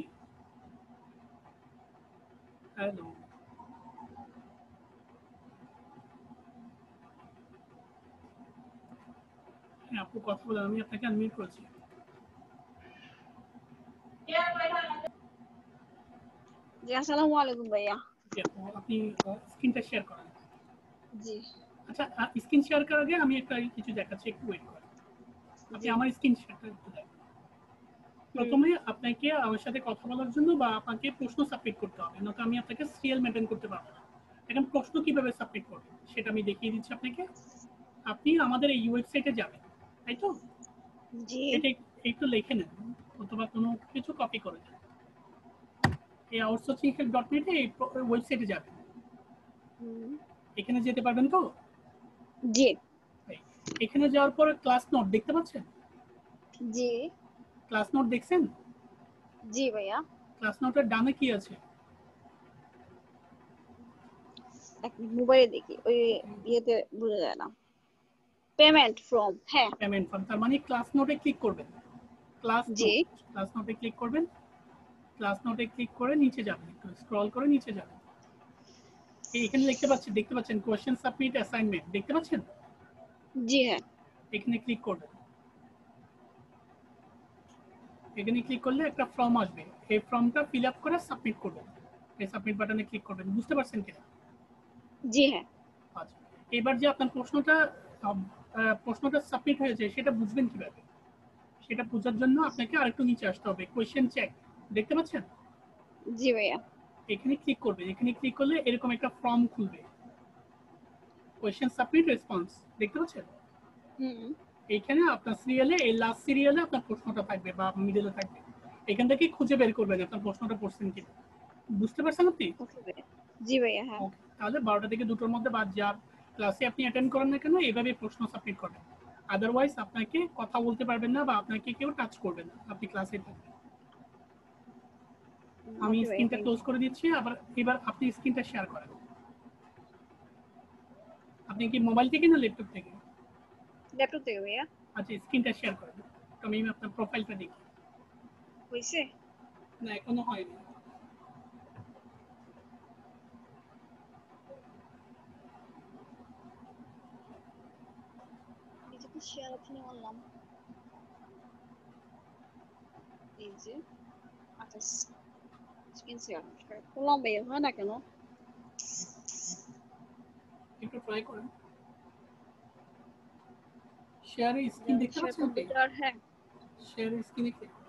হ্যালো। হ্যাঁ, আপু কথা বলেন, আমি আপনাকে আনমিউট করেছি। জি আসসালামু আলাইকুম ভাইয়া। জি আপু, আপনি স্ক্রিনটা শেয়ার করেন। জি আচ্ছা, স্ক্রিন শেয়ার করার আগে আমি একটা কিছু দেখাচ্ছি, একটু ওয়েট করেন। আপনি জি। আমার স্ক্রিন শেয়ারটা একটু দেখেন। প্রথমে আপনাকে আমার সাথে কথা বলার জন্য বা আপনাকে প্রশ্ন সাবমিট করতে হবে, নয়তো আমি আপনাকে সিরিয়াল মেনটেন করতে পারবো না। এখন প্রশ্ন কিভাবে সাবমিট করবেন সেটা আমি দেখিয়ে দিচ্ছি আপনাকে। আপনি আমাদের এই ওয়েবসাইটে যাবেন, তাই তো? জি। এটা একটু লিখে নেন অথবা কোনো কিছু কপি করে নেন। এই outsourcinghelp.net এই ওয়েবসাইটে যাবেন। এখানে যেতে পারবেন তো? জি। এখানে যাওয়ার পর ক্লাস নোট দেখতে পাচ্ছেন? জি। ক্লাস নোট দেখছেন? জি ভাইয়া। ক্লাস নোটের ডানে কি আছে? এক মিনিট মোবাইলে দেখি, ওই ইয়েতে বোঝা যায় না। পেমেন্ট ফ্রম, হ্যাঁ। পেমেন্ট ফার্ম, তার মানে ক্লাস নোটে ক্লিক করবেন। ক্লাস জি। নোট, ক্লাস নোটে ক্লিক করবেন। ক্লাস নোটে ক্লিক করে নিচে যাবেন, একটু স্ক্রল করে নিচে যাবেন। এখানে দেখতে পাচ্ছেন কোশ্চেন সাবমিট অ্যাসাইনমেন্ট, দেখতে পাচ্ছেন? জি হ্যাঁ। এখানে ক্লিক করবেন। এখানে ক্লিক করলে একটা ফর্ম আসবে, এই ফর্মটা ফিল আপ করে সাবমিট করবেন। এই সাবমিট বাটনে ক্লিক করবেন। বুঝতে পারছেন কিনা? জি হ্যাঁ। আচ্ছা, এবার যে আপনার প্রশ্নটা সাবমিট হয়েছে সেটা বুঝবেন কিভাবে? সেটা বোঝার জন্য আপনাকে আরেকটু নিচে আসতে হবে, কোয়েশ্চেন চেক, দেখতে পাচ্ছেন? জি ভাইয়া। এখানে ক্লিক করবেন। এখানে ক্লিক করলে এরকম একটা ফর্ম খুলবে, কোয়েশ্চেন সাবমিট রেসপন্স, দেখতে পাচ্ছেন? এইখানে আপনার সিরিয়ালে, এই লাস্ট সিরিয়ালে আপনার প্রশ্নটা থাকবে বা মিডলে থাকবে। এখান থেকে খুঁজে বের করবেন আপনার প্রশ্নটা পড়ছেন কিনা। বুঝতে পারছেন আপনি? ওকে ভাইয়া। জি ভাইয়া, হ্যাঁ। ওকে, তাহলে 12টা থেকে 2টোর মধ্যে বা যা ক্লাসে আপনি অ্যাটেন্ড করেন না কেন এইভাবে প্রশ্ন সাবমিট করবেন। আদারওয়াইজ আপনাকে কথা বলতে পারবেন না বা আপনাকে কেউ টাচ করবে না, আপনি ক্লাসে থাকবেন। আমি ওকে ভাইয়া, স্ক্রিনটা থ্যাংক ক্লোজ ইউ। করে দিচ্ছি। এবার আপনি স্ক্রিনটা শেয়ার করেন। আপনি কি মোবাইল থেকে না ল্যাপটপ থেকে? ল্যাপটপ থেকে ভাইয়া। আচ্ছা, স্ক্রিনটা শেয়ার করেন। তো আমি আপনার প্রোফাইলটা দেখি। হয়েছে? না, এখনো হয়নি। নিচে তো শেয়ার অপশনে মারলাম, এই যে। আচ্ছা, স্ক্রিন শেয়ার করলাম ভাইয়া, হয় না কেন? একটু ট্রাই করেন। শেয়ারে স্ক্রিন দেখতে শেয়ার পাচ্ছেন আপনি? কম্পিউটার, হ্যাঁ। শেয়ারে স্ক্রিনে ক্লিক করুন।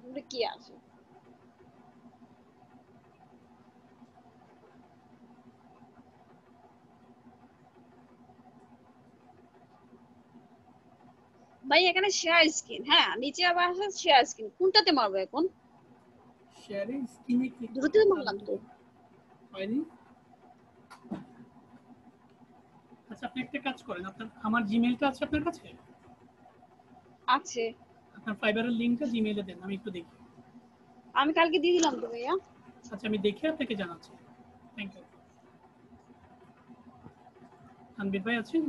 ওটা কি আছে? ভাই এখানে শেয়ার স্ক্রিন, হ্যাঁ, নিচে আবার আছে শেয়ার স্ক্রিন, কোনটাতে মারবো এখন? শেয়ারে স্ক্রিনে ক্লিক দুটোতে করুন। মারলাম তো। হয়নি? আচ্ছা, আপনি একটা কাজ করেন, আমার জিমেইলটা আছে আপনার কাছে? আছে। আপনার ফাইবারের লিংকটা জিমেইলে দেন, আমি একটু দেখি। আমি কালকে দিয়ে দিলাম তো ভাইয়া। আচ্ছা, আমি দেখে আপনাকে জানাচ্ছি। Thank you. তানবীর ভাই আছেন?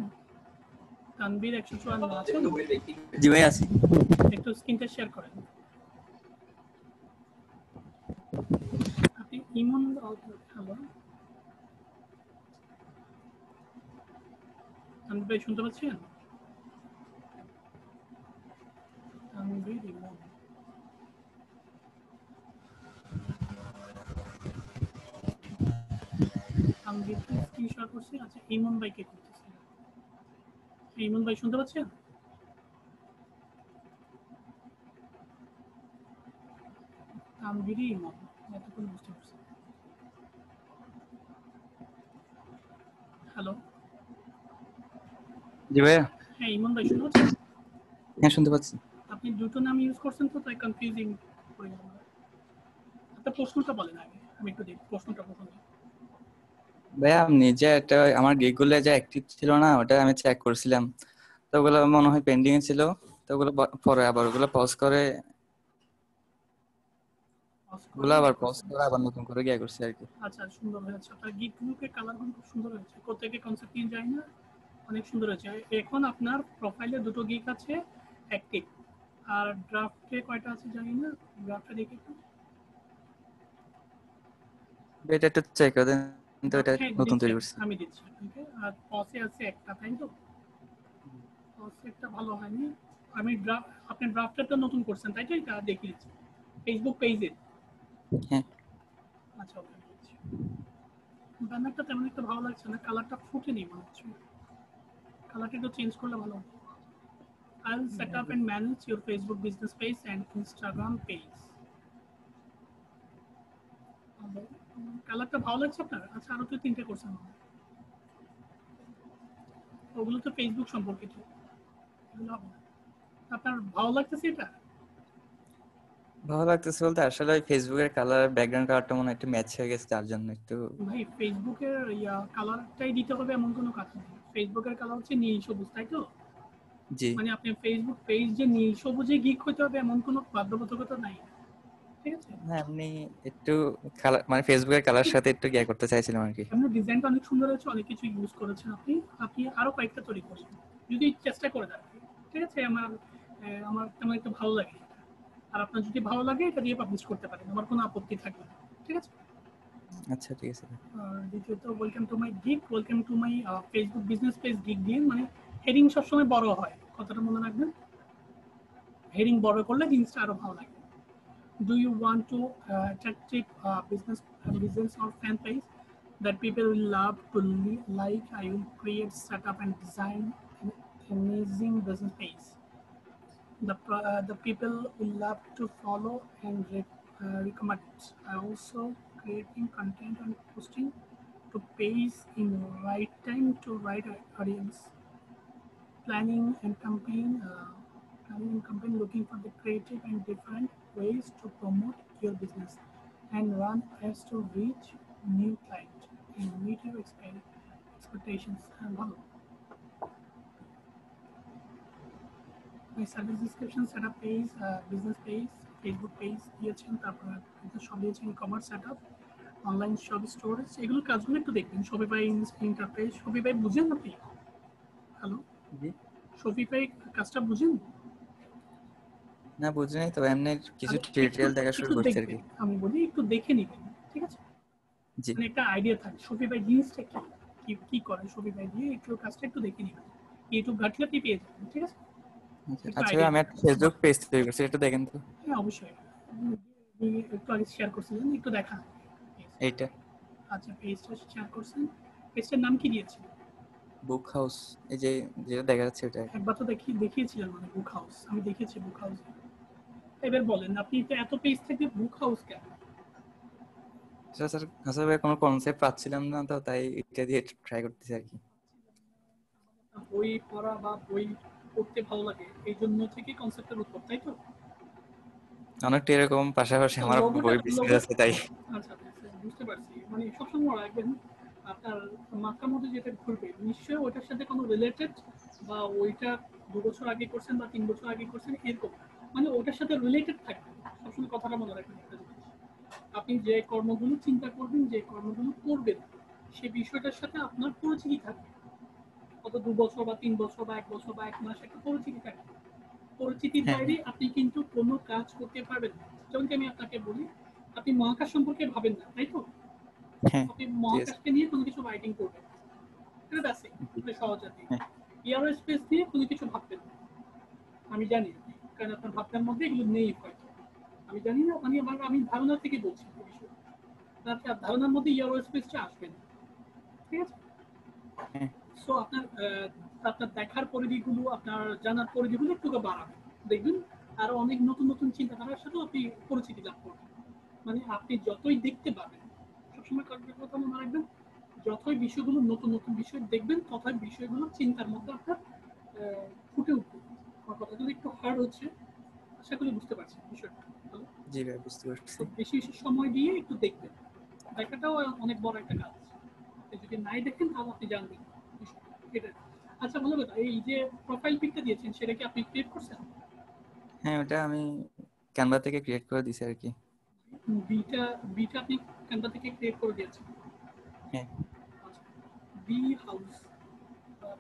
তানবীর 154 আছেন? জি ভাই আছি। একটু স্ক্রিনটা শেয়ার করেন। আপনি ইমন, হ্যালো তানবীর ভাই, শুনতে পাচ্ছেন? তানবীর ইমন, তানবীর স্ক্রিন শেয়ার করছি। আচ্ছা, ইমন ভাইকে করতেছি। ইমন ভাই শুনতে পাচ্ছেন? তানবীর ইমন, এতক্ষণ বুঝতে পারছি। হ্যালো, জি ভাইয়া। হ্যাঁ ইমন ভাই শুনতে পাচ্ছেন? হ্যাঁ শুনতে পাচ্ছি। আপনি দুটো নাম ইউজ করছেন তো, তাই কনফিউজিং হয়ে গেল। আপনার প্রশ্নটা বলেন আগে, আমি একটু দেখি প্রশ্নটা প্রথমে। ভাইয়া নিজে একটা আমার গিগ গুলো যা অ্যাক্টিভ ছিল না, ওটা আমি চেক করছিলাম, তো ওগুলো মনে হয় পেন্ডিং এ ছিল, তো ওগুলো পরে আবার ওগুলো পজ করে ওগুলো আবার পজ করে আবার নতুন করে গিয়ে করছি আর কি। আচ্ছা, সুন্দর হয়েছে। আপনার গিগ গ্রুপের কালারগুলো খুব সুন্দর হয়েছে, কোথেকে কনসেপ্ট নিয়ে যায় না, অনেক সুন্দর হয়েছে। এখন আপনার প্রোফাইলে দুটো গিগ আছে অ্যাক্টিভ, আর ড্রাফটে কয়টা আছে জানি না, ড্রাফটে দেখি একটু। এটা একটু চেক করে দেন, তো এটা হ্যাঁ নতুন দিচ্ছি, তৈরি করছি। আমি দিচ্ছি আপনাকে। আর পসে আছে একটা, তাই তো? পসে একটা ভালো হয়নি। আপনি ড্রাফটটা নতুন করছেন তাই তো? এটা দেখিয়ে দিচ্ছি। ফেসবুক পেজে? হ্যাঁ আচ্ছা ওকে, ব্যানারটা তেমন একটা ভালো লাগছে না, কালারটা ফুটে নেই মনে হচ্ছে, কালারটা একটু চেঞ্জ করলে ভালো হবে। I'll set up and manage your Facebook business page and Instagram page. কালারটা ভালো লাগছে আপনার? আচ্ছা আরো তো 3টে করছেন, ওগুলো তো ফেসবুক সম্পর্কিত, এগুলো হবে না। আপনার ভালো লাগতেছে এটা? ভালো লাগতেছে বলতে আসলে ওই ফেসবুকের কালার ব্যাকগ্রাউন্ড কালারটা মনে হয় একটু ম্যাচ হয়ে গেছে, তার জন্য একটু। ভাই ফেসবুকের কালারটাই দিতে হবে এমন কোনো কথা নেই, ফেসবুকের কালার হচ্ছে নীল সবুজ, তাই তো? জি মানে আপনি ফেসবুক পেজ যে নীল সবুজে গিক হতে হবে এমন কোনো বাধ্যবাধকতা নাই, ঠিক আছে? না এমনি একটু কালার মানে ফেসবুকের কালার সাথে একটু গিয়ে করতে চাইছিলাম আর কি। আপনার ডিজাইনটা অনেক সুন্দর হয়েছে, অনেক কিছু ইউজ করেছেন আপনি, আপনি আরো কয়েকটা তৈরি করছেন যদি চেষ্টা করে দেন, ঠিক আছে? আমার তেমন একটু ভালো লাগে এটা। আর আপনার যদি ভালো লাগে এটা দিয়ে পাবলিশ করতে পারেন, আমার কোনো আপত্তি থাকবে না, ঠিক আছে? আচ্ছা ঠিক আছে। আর দ্বিতীয়ত welcome to my gig, welcome to my Facebook business page gig দিয়ে, মানে হেডিং সবসময় বড় হয়, কথাটা মনে রাখবেন, হেডিং বড় করলে জিনিসটা আরো ভালো লাগে। Do you want to attractive business or fan page that people will love to like? I will create, set up, and design an amazing business page. The people will love to follow and recommend it. I also creating content and posting to page in right time to right audience. Planning and campaign looking for the creative and different ways to promote your business and run ads to reach new clients and meet your expectations. And my service description, setup page, business page, Facebook page দিয়েছেন, তারপর সব দিয়েছেন, e-commerce setup, online shop storage, এগুলো কাজগুলো একটু দেখবেন। Shopify interface, Shopify বুঝেন আপনি? হ্যালো, জি শপিফাই কাজটা বুঝেন? না বুঝি নাই, তবে এমনি কিছু তাহলে টিউটোরিয়াল দেখা শুরু একটু করছি আর দেখবেন, কি। আমি বলি একটু দেখে নিবেন, ঠিক আছে? জি মানে একটা আইডিয়া থাকে শপিফাই জিনিসটা কি কি করে, শপিফাই দিয়ে একটু কাজটা একটু দেখে নিবেন, ইউটিউব ঘাটলে আপনি পেয়ে যাবেন, ঠিক আছে? একটু আচ্ছা আইডিয়া আমি একটা ফেসবুক পেজ তৈরি করছি, একটু দেখেন তো। হ্যাঁ অবশ্যই, আপনি একটু আগে শেয়ার করছিলেন, একটু দেখা। এইটা আচ্ছা পেজটা শেয়ার করছেন, পেজটার নাম কি দিয়েছেন? বুক হাউস, এই যে যেটা দেখা যাচ্ছে ওটা। একবার তো দেখিয়েছিলেন মানে বুক হাউস, আমি দেখেছি বুক হাউস। এবার বলেন আপনি তো এত পেজ থেকে বুক হাউস কেন? স্যার আসলে কোনো কনসেপ্ট পাচ্ছিলাম না, তো তাই এটা দিয়ে ট্রাই করতেছি আর কি। বই পড়া বা বই পড়তে ভালো লাগে এই জন্য থেকে কনসেপ্টের উৎপত্তি, তাই তো? অনেকটা এরকম, পাশাপাশি আমার বই বিজনেস আছে তাই। আচ্ছা বুঝতে পারছি, মানে সবসময় মনে রাখবেন আপনার মাথার মধ্যে যেটা ঘুরবে নিশ্চয়ই ওইটার সাথে কোনো রিলেটেড, বা ওইটা 2 বছর আগে করছেন বা 3 বছর আগে করছেন এরকম, মানে ওটার সাথে রিলেটেড থাকবে। সবসময় কথাটা মনে রাখবেন একটা জিনিস, আপনি যে কর্মগুলো চিন্তা করবেন, যে কর্মগুলো করবেন, সেই বিষয়টার সাথে আপনার পরিচিতি থাকবে। কত 2 বছর বা 3 বছর বা 1 বছর বা 1 মাস একটা পরিচিতি থাকবে। পরিচিতির হ্যাঁ বাইরে আপনি কিন্তু কোনো কাজ করতে পারবেন না। যেমন কি আমি আপনাকে বলি, আপনি মহাকাশ সম্পর্কে ভাবেন না, তাই তো? হ্যাঁ আপনি ঠিক আছে। মহাকাশকে নিয়ে কোনো কিছু রাইটিং করবেন, এটা বেসিক, মানে সহজ আর কি। হ্যাঁ এয়ারোস্পেস নিয়ে কোনো কিছু ভাববেন না, আমি জানি, কারণ আপনার ভাবনার মধ্যে এগুলো নেই হয়তো, আমি জানি না, মানে আমি ধারণা থেকে বলছি এই বিষয়ে। আপনার ধারণার মধ্যে এয়ারোস্পেসটা আসবে না, ঠিক আছে? হ্যাঁ সো আপনার দেখার পরিধিগুলো, আপনার জানার পরিধিগুলো একটু বাড়াবে, দেখবেন আরো অনেক নতুন নতুন চিন্তাধারার সাথেও আপনি পরিচিতি লাভ করবেন। মানে আপনি যতই দেখতে পাবেন, সবসময় কথা মনে রাখবেন, যতই বিষয়গুলো নতুন নতুন বিষয় দেখবেন, ততই বিষয়গুলো চিন্তার মধ্যে আপনার ফুটে উঠবে। আমার কথাগুলো একটু হার্ড হচ্ছে, আশা করি বুঝতে পারছেন বিষয়টা। ভালো, জি ভাই বুঝতে পারছি। তো বেশি বেশি সময় দিয়ে একটু দেখবেন, দেখাটাও অনেক বড় একটা কাজ। যদি নাই দেখেন তাহলে আপনি জানবেন বিষয়টা, এটা। আচ্ছা ভালো কথা, এই যে প্রোফাইল পিকটা দিয়েছেন সেটা কি আপনি ক্রিয়েট করছেন? হ্যাঁ ওটা আমি ক্যানভা থেকে ক্রিয়েট করে দিছি আর কি। বিটা বিটা আপনি ক্যানভা থেকে ক্রিয়েট করে দিয়েছেন? হ্যাঁ আচ্ছা, বি হাউস,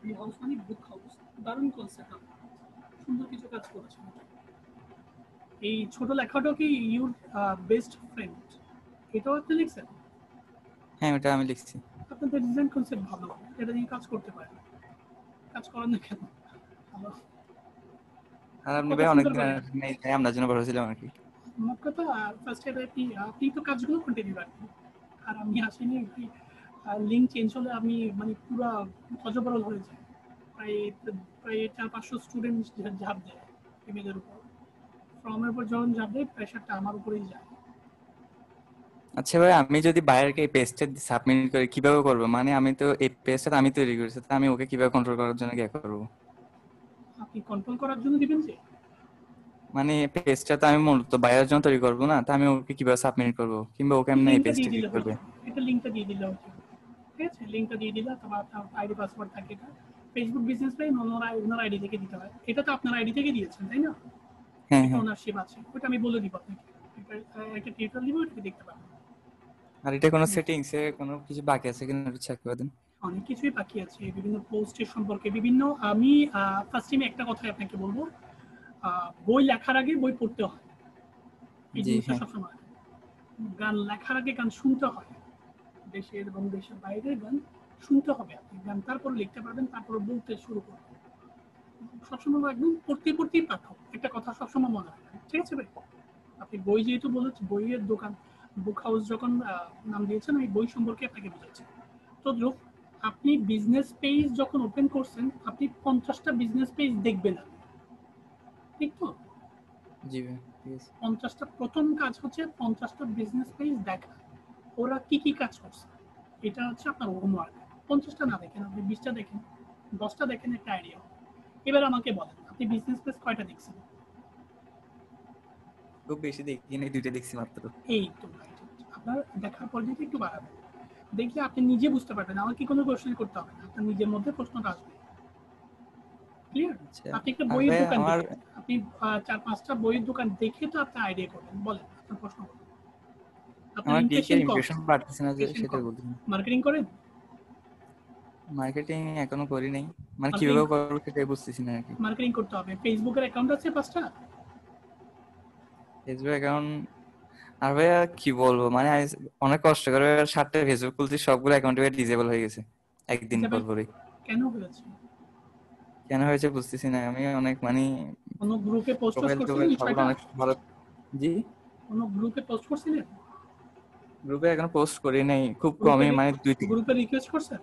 বি হাউস মানে বুক হাউস, দারুণ কনসেপ্ট, সুন্দর কিছু কাজ করেছেন। এই ছোট লেখাটাও কি ইউর বেস্ট ফ্রেন্ড, এটাও আপনি লিখছেন? হ্যাঁ ওটা আমি লিখছি। আপনাদের ডিজাইন কনসেপ্ট ভালো, এটা দিয়ে কাজ করতে পারেন, কাজ করেন না কেন? ভালো, আর আপনি কথা ভাই সুন্দর অনেকদিন করে। নেই তাই আপনার জন্য ভালো ছিলাম আর কি। মোট কথা ফার্স্ট ইয়ারে আপনি তো কাজগুলো কন্টিনিউ রাখবেন, আর আমি আসিনি লিঙ্ক চেঞ্জ হলে আমি মানে পুরো হজবরল হয়ে যায়। প্রায় প্রায় 400-500 স্টুডেন্ট ঝাঁপ দেয় ইমেলের উপর, ফর্মের উপর যখন ঝাঁপ দেয় প্রেশারটা আমার উপরেই যায়। আচ্ছা ভাই, আমি যদি বায়ারকে এই পেজটা সাবমিট করি কিভাবে করবো? মানে আমি তো এই পেজটা আমি তৈরি করেছি, তো আমি ওকে কিভাবে কন্ট্রোল করার জন্য কি করবো? আপনি কন্ট্রোল করার জন্য দিবেন যে মানে পেজটা তো আমি মূলত বায়ারের জন্য তৈরি করবো না, তো আমি ওকে কিভাবে সাবমিট করবো, কিংবা ওকে এমনি এই লিঙ্কটা পেজটা দিয়ে কি দিলে হয়ে করবে? যাবে, এটা লিঙ্কটা দিয়ে দিলে হচ্ছে, ঠিক আছে? লিঙ্কটা দিয়ে দিলে তোমার আপনার আইডি পাসওয়ার্ড থাকে, এটা ফেসবুক বিজনেস প্ল্যান ওনার আইডি থেকে দিতে হয়। এটা তো আপনার আইডি থেকে দিয়েছেন তাই না? হ্যাঁ এটা হ্যাঁ। ওনারশিপ আছে, ওটা আমি বলে দিব আপনাকে, একটা টিউটোরিয়াল দিব, ওটা দেখতে পাবেন। আর এটা কোনো সেটিংস এ কোনো কিছু বাকি আছে কিনা একটু চেক করে দিন। অনেক কিছুই বাকি আছে, বিভিন্ন পোস্টের সম্পর্কে বিভিন্ন। আমি ফার্স্ট টাইমে একটা কথাই আপনাকে বলবো, বই লেখার আগে বই পড়তে হয়, এই জি জিনিসটা হ্যাঁ। সবসময়। গান লেখার আগে গান শুনতে হয়, দেশের এবং দেশের বাইরের গান শুনতে হবে। আপনি গান তারপর লিখতে পারবেন, তারপর বলতে শুরু করবেন। সবসময় একদম পড়তে পড়তেই পাঠক, একটা কথা সবসময় মনে রাখবেন, ঠিক আছে ভাই? আপনি বই যেহেতু বলেছেন, বইয়ের দোকান বুক হাউস যখন নাম দিয়েছেন, ওই বই সম্পর্কে আপনাকে বুঝাচ্ছি। তো আপনি বিজনেস পেজ যখন ওপেন করছেন, আপনি 50টা বিজনেস পেজ দেখবেন না, ঠিক তো? জি ভাই ঠিক আছে। 50টা প্রথম কাজ হচ্ছে 50টা বিজনেস পেজ দেখা, ওরা কি কি কাজ করছে, এটা হচ্ছে আপনার হোমওয়ার্ক। 50টা না দেখেন, আপনি 20টা দেখেন, 10টা দেখেন, একটা আইডিয়া। এবার আমাকে বলেন, আপনি বিজনেস পেজ কয়টা দেখছেন? খুব বেশি দেখি নাই, দুইটা দেখছি মাত্র। এই তো right. আপনার দেখার পর যদি একটু বাড়াবেন, দেখলে আপনি নিজে বুঝতে পারবেন, আমাকে কোনো কোশ্চেন করতে হবে না, আপনার নিজের মধ্যে প্রশ্নটা আসবে। ক্লিয়ার? আচ্ছা। আপনি একটা আর বইয়ের ভাই দোকান আমার দেখেন, আপনি 4-5টা বইয়ের দোকান দেখে তো আপনি আইডিয়া করবেন। বলেন আপনার প্রশ্ন বলেন। আপনার আমার ইমপ্রেশন গিকের কম, ইমপ্রেশন বাড়তেছে না যে, সেটা বলুন। মার্কেটিং করেন? মার্কেটিং এখনো করি নাই, মানে মার্কেটিং কিভাবে করবো সেটাই বুঝতেছি না আর কি। মার্কেটিং করতে হবে। ফেসবুকের অ্যাকাউন্ট আছে 5টা? ফেসবুক অ্যাকাউন্ট, আর ভাইয়া কি বলবো, মানে আমি অনেক কষ্ট করে 7টা ফেসবুক খুলছি, সবগুলো অ্যাকাউন্ট ডিসেবল হয়ে গেছে একদিন পর ডিসেবল পরই। কেন হয়েছে? কেন হয়েছে বুঝতেছি না, আমি অনেক মানে কোনো গ্রুপে পোস্ট প্রোফাইল করছিলেন টোফাইল সবগুলো বিষয়টা? অনেক ভালো। জি, কোনো গ্রুপে পোস্ট করছিলেন? গ্রুপে এখনো পোস্ট করি নাই, খুব কমই, মানে গ্রুপে রিকোয়েস্ট করছেন?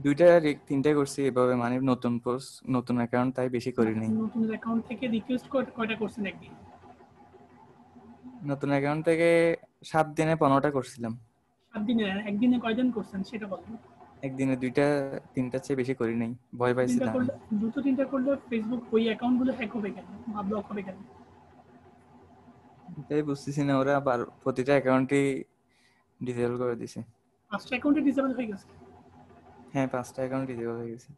দুইটা তিনটা করছি এভাবে, মানে নতুন পোস্ট নতুন অ্যাকাউন্ট, তাই বেশি করি নাই। নতুন অ্যাকাউন্ট থেকে রিকোয়েস্ট কয়টা করছেন একদিন? নতুন অ্যাকাউন্ট থেকে 7 দিনে 15টা করছিলাম। 7 দিনে? একদিনে কয়দিন করছেন সেটা বলেন। একদিনে দুইটা তিনটার চেয়ে বেশি করি নাই, ভয় পাইছি তিনটা তাই। করলে, দুটো তিনটা করলে ফেসবুক ওই অ্যাকাউন্ট গুলো হ্যাক হবে কেন বা ব্লক হবে কেন? এটাই বুঝতেছি না, ওরা আবার প্রতিটা অ্যাকাউন্টই ডিসেবল করে দিছে। 5টা অ্যাকাউন্টে ডিসেবল হয়ে গেছে? হ্যাঁ, 5টা অ্যাকাউন্ট ডিসেবল হয়ে গেছে।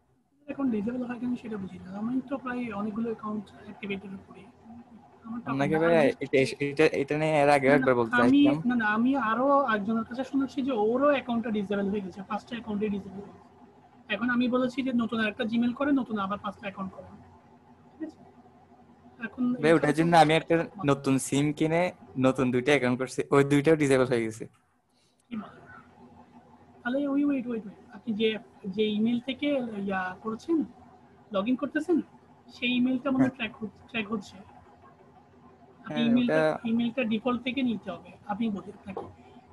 এখন ডিসেবল হয় কেন সেটা বুঝি না। আমি তো প্রায় অনেকগুলো অ্যাকাউন্ট অ্যাক্টিভেটেড করি, আমারটা হয় আপনাকে না। ভাই আর এটা এটা এটা নিয়ে এর আগে না, একবার বলতে চাইছিলাম। আমি আরো একজনের কাছে শুনেছি যে ওরও অ্যাকাউন্টটা ডিসেবল হয়ে গেছে, 5টা অ্যাকাউন্টে ডিসেবল হয়ে গেছে। এখন আমি বলেছি যে নতুন একটা জিমেল করে, নতুন আবার 5টা অ্যাকাউন্ট করে, ঠিক আছে? এখন ভাই এইটা ওটার হচ্ছে জন্য আমি একটা নতুন সিম কিনে নতুন দুইটা অ্যাকাউন্ট করছি, ওই দুইটাও ডিসেবল হয়ে গেছে। কি বলে? তাহলে ওয়েট, আপনি যে যে ইমেল থেকে করেছেন, লগ ইন করতেছেন, সেই ইমেলটা মনে হ্যাঁ ট্র্যাক হচ্ছে। আপনি হ্যাঁ ওটা ইমেলটা ডিফল্ট থেকে নিতে হবে। আপনি বলি আপনাকে,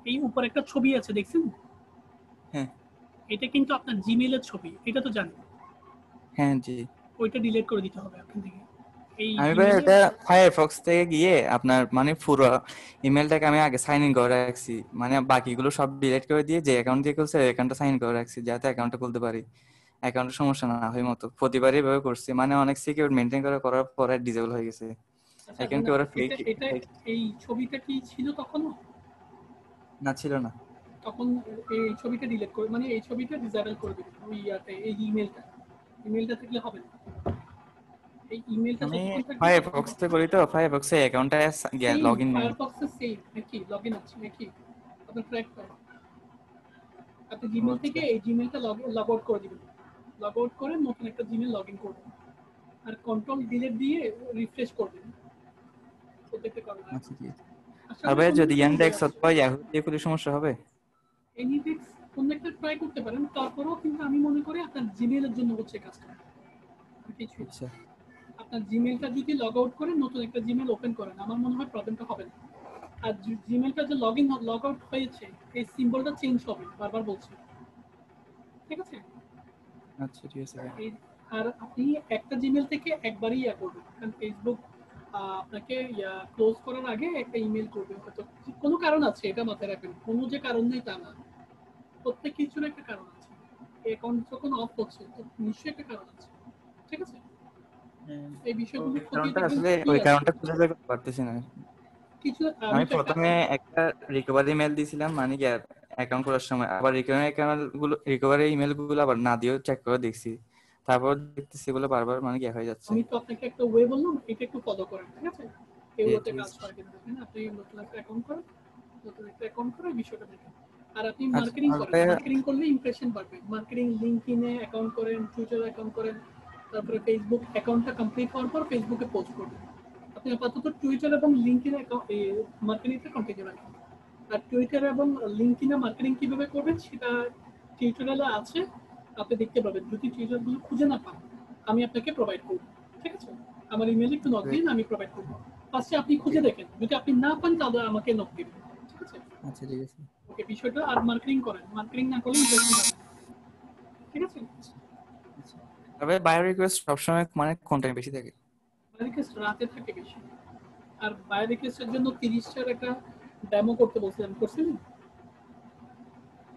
এই উপর একটা ছবি আছে দেখছেন, হ্যাঁ এটা কিন্তু আপনার জিমেলের ছবি, এটা তো জানেন। হ্যাঁ জি। ওইটা ডিলিট করে দিতে হবে আপনার থেকে এই আমি ভাই জিমেলে। ওটা ফায়ারফক্স থেকে গিয়ে আপনার মানে পুরো ইমেলটাকে আমি আগে সাইন ইন করে রাখছি, মানে বাকিগুলো সব ডিলিট করে দিয়ে যে অ্যাকাউন্ট দিয়ে খুলছে ওই অ্যাকাউন্টটা সাইন করে রাখছি, যাতে অ্যাকাউন্টটা খুলতে পারি, অ্যাকাউন্টের সমস্যা না হয় মতো। প্রতিবারই এভাবে করছি, মানে অনেক সিকিউর মেনটেন করার পরে ডিসেবল হয়ে গেছে আচ্ছা, অ্যাকাউন্টে। ওরা ফেক এটা এই ছবিটা কি ছিল তখনও? না, ছিল না। তখন এই ছবিটা ডিলিট করে, মানে এই ছবিটা ডিসেবল করে দিবেন ওই এই ইমেলটা থাকলে হবে না। এই ইমেলটা আমি যতক্ষণ থাকবে ততক্ষণ ফায়ারফক্স থেকে করি, তো ফায়ারফক্সে অ্যাকাউন্টটা সেম লগ ইন নেই। ফায়ারফক্সের সেম একই লগইন আছে, একই আপনার ট্র্যাক করে। আপনি ও জিমেল থেকে আচ্ছা এই জিমেলটা লগ আউট করে দিবেন, লগ আউট করে নতুন একটা জিমেল লগ ইন করবেন, আর কন্ট্রোল ডিলিট দিয়ে রিফ্রেশ করবেন, তো দেখতে পারবেন। আচ্ছা ঠিক আছে। আশা আর করি ভাই কোনো যদি কিছু বুঝে ইয়ান্ডেক্স যাচ্ছে। অথবা ইয়াহু দিয়ে খুলে সমস্যা হবে? এনিটেক্স কোন একটা ট্রাই করতে পারেন, তারপরেও কিন্তু আমি মনে করি আপনার জিমেলের জন্য হচ্ছে কাজটা, আর কিছুই না। আচ্ছা আপনি আপনার জিমেইলটা যদি লগ আউট করে নতুন একটা জিমেইল ওপেন করেন, আমার মনে হয় প্রবলেমটা হবে না। আর জিমেইলটা যে লগ আউট হয়েছে এই সিম্বলটা চেঞ্জ হবে, বারবার বলছি, ঠিক আছে? আচ্ছা ঠিক আছে ভাই। আর আপনি একটা জিমেইল থেকে একবারই করবেন, কারণ ফেসবুক আপনাকে ক্লোজ করার আগে একটা ইমেল করবে, হয়তো কোনো কারণ আছে, এটা মাথায় রাখবেন। কোনো যে কারণ নেই তা না, প্রত্যেক কিছুর একটা কারণ আছে। অ্যাকাউন্ট যখন অফ হচ্ছে তো নিশ্চয়ই একটা কারণ আছে, ঠিক আছে? এই বিষয়গুলো ওই খতিয়ে কারণটা দেখবেন আসলে কি ওই আছে কারণটা খুঁজে বের করতে পারতেছি না। কিছু। আমি তো প্রথমে একটা রিকভারি মেল দিয়েছিলাম, মানে কি অ্যাকাউন্ট খোলার সময়, আবার রিকভারি ইমেল গুলো আবার না দিয়েও চেক করে দেখছি, তারপর দেখতেছি এগুলো বারবার মানে কি হয়ে যাচ্ছে। আমি তো আপনাকে একটা ওয়ে বললাম, এটা একটু ফলো করেন, ঠিক আছে? এই ওয়েতে ঠিক কাজ আছে। হয় কিনা দেখেন। আপনি নতুন একটা অ্যাকাউন্ট করেন, নতুন একটা অ্যাকাউন্ট করে বিষয়টা দেখেন। আর আপনি আচ্ছা মার্কেটিং করেন, ভাইয়া, মার্কেটিং করলে ইমপ্রেশন বাড়বে। মার্কেটিং লিঙ্কডইনে অ্যাকাউন্ট করেন, টুইটার অ্যাকাউন্ট করেন, তারপরে ফেসবুক অ্যাকাউন্টটা কমপ্লিট হওয়ার পর ফেসবুকে পোস্ট করবেন। আপনি আপাতত টুইটার এবং লিঙ্কডইনে মার্কেটিংটা কন্টিনিউ রাখেন। আর টুইটার এবং লিঙ্কডইনে মার্কেটিং কিভাবে করবেন সেটা টিউটোরিয়ালে আছে, আপনি দেখতে পাবেন। যদি টিউটোরিয়ালগুলো খুঁজে না পান, আমি আপনাকে প্রোভাইড করব, ঠিক আছে? আমার ইমেইলে একটু নক দিন, আমি প্রোভাইড করব। ফার্স্টে আপনি খুঁজে দেখেন, যদি আপনি না পান তাহলে আমাকে নক দিবেন, ঠিক আছে? আচ্ছা ঠিক আছে। ওকে, বিষয়টা। আর মার্কেটিং করেন, মার্কেটিং না করলে ইমপ্রেশন পাবেন, ঠিক আছে? আচ্ছা। তবে বায়ো রিকোয়েস্ট সবসময় মানে কোন টাইম বেশি থাকে? বাই রিকোয়েস্ট রাতে থাকে বেশি। আর বাই রিকোয়েস্টের জন্য 30টার একটা ডেমো করতে বলছিলাম, করছিলেন?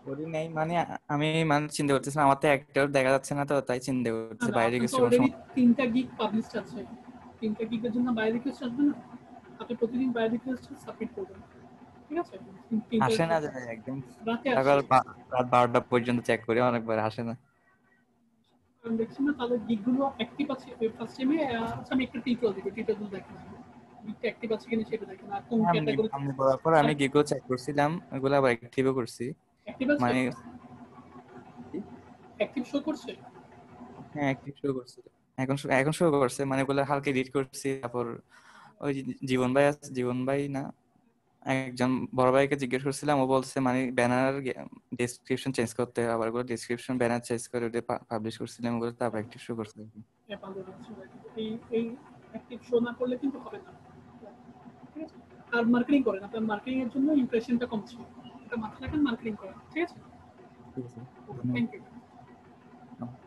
করি নাই, মানে আমি মানে চিন্তা করতেছিলাম, আমার তো একটাও দেখা যাচ্ছে না, তো তাই চিন্তা না করতেছি না, বাইরে আপনার তো রিকোয়েস্ট কোন অলরেডি সময় 3টা গিগ পাবলিশড আছে। 3টা গিগের জন্য বাই রিকোয়েস্ট আসবে না। আপনি প্রতিদিন বাই রিকোয়েস্ট সাবমিট করবেন, ঠিক আছে? 3টা আসে না যায়, একদম রাতে আসে। সকাল রাত 12টা পর্যন্ত চেক করি, অনেকবার আসে না। কারণ দেখছি না তাহলে গিগগুলো অ্যাক্টিভ আছে ফার্স্ট টাইমে। আচ্ছা, আমি একটা টিউটোরিয়াল দিব, টিউটোরিয়াল দেখেন গিগটা অ্যাক্টিভ আছে কিনা সেটা দেখেন, আর কোন হ্যাঁ, ক্যাটাগরি আপনি বলার পর আর আমি গিগও চেক করছিলাম, ওগুলো আবার অ্যাক্টিভও করছি। অ্যাক্টিভ আছে, মানে অ্যাক্টিভ শো করছে। হ্যাঁ, অ্যাক্টিভ শুরু করছে, এখন শুরু করছে, মানে ওগুলো হালকা এডিট করছি। তারপর ওই যে জীবন ভাই আছে, জীবন ভাই না, একজন বড় ভাইকে জিজ্ঞেস করছিলাম, ও বলছে মানে ব্যানার ডেসক্রিপশন চেঞ্জ করতে হবে, আবার ওগুলো ডেসক্রিপশন ব্যানার চেঞ্জ করে ওটা পাবলিশ করছিলাম, ওগুলো তারপর অ্যাক্টিভ শুরু করছে। ভালো লাগছে। এই এই অ্যাক্টিভ শো না করলে কিন্তু হবে না, ঠিক আছে? আর মার্কেটিং করেন, আপনার মার্কেটিং এর জন্য ইমপ্রেশনটা কমছে, এটা মাথায় রাখেন। মার্কেটিং করেন, ঠিক আছে? ঠিক আছে, থ্যাংক ইউ। ধন্যবাদ।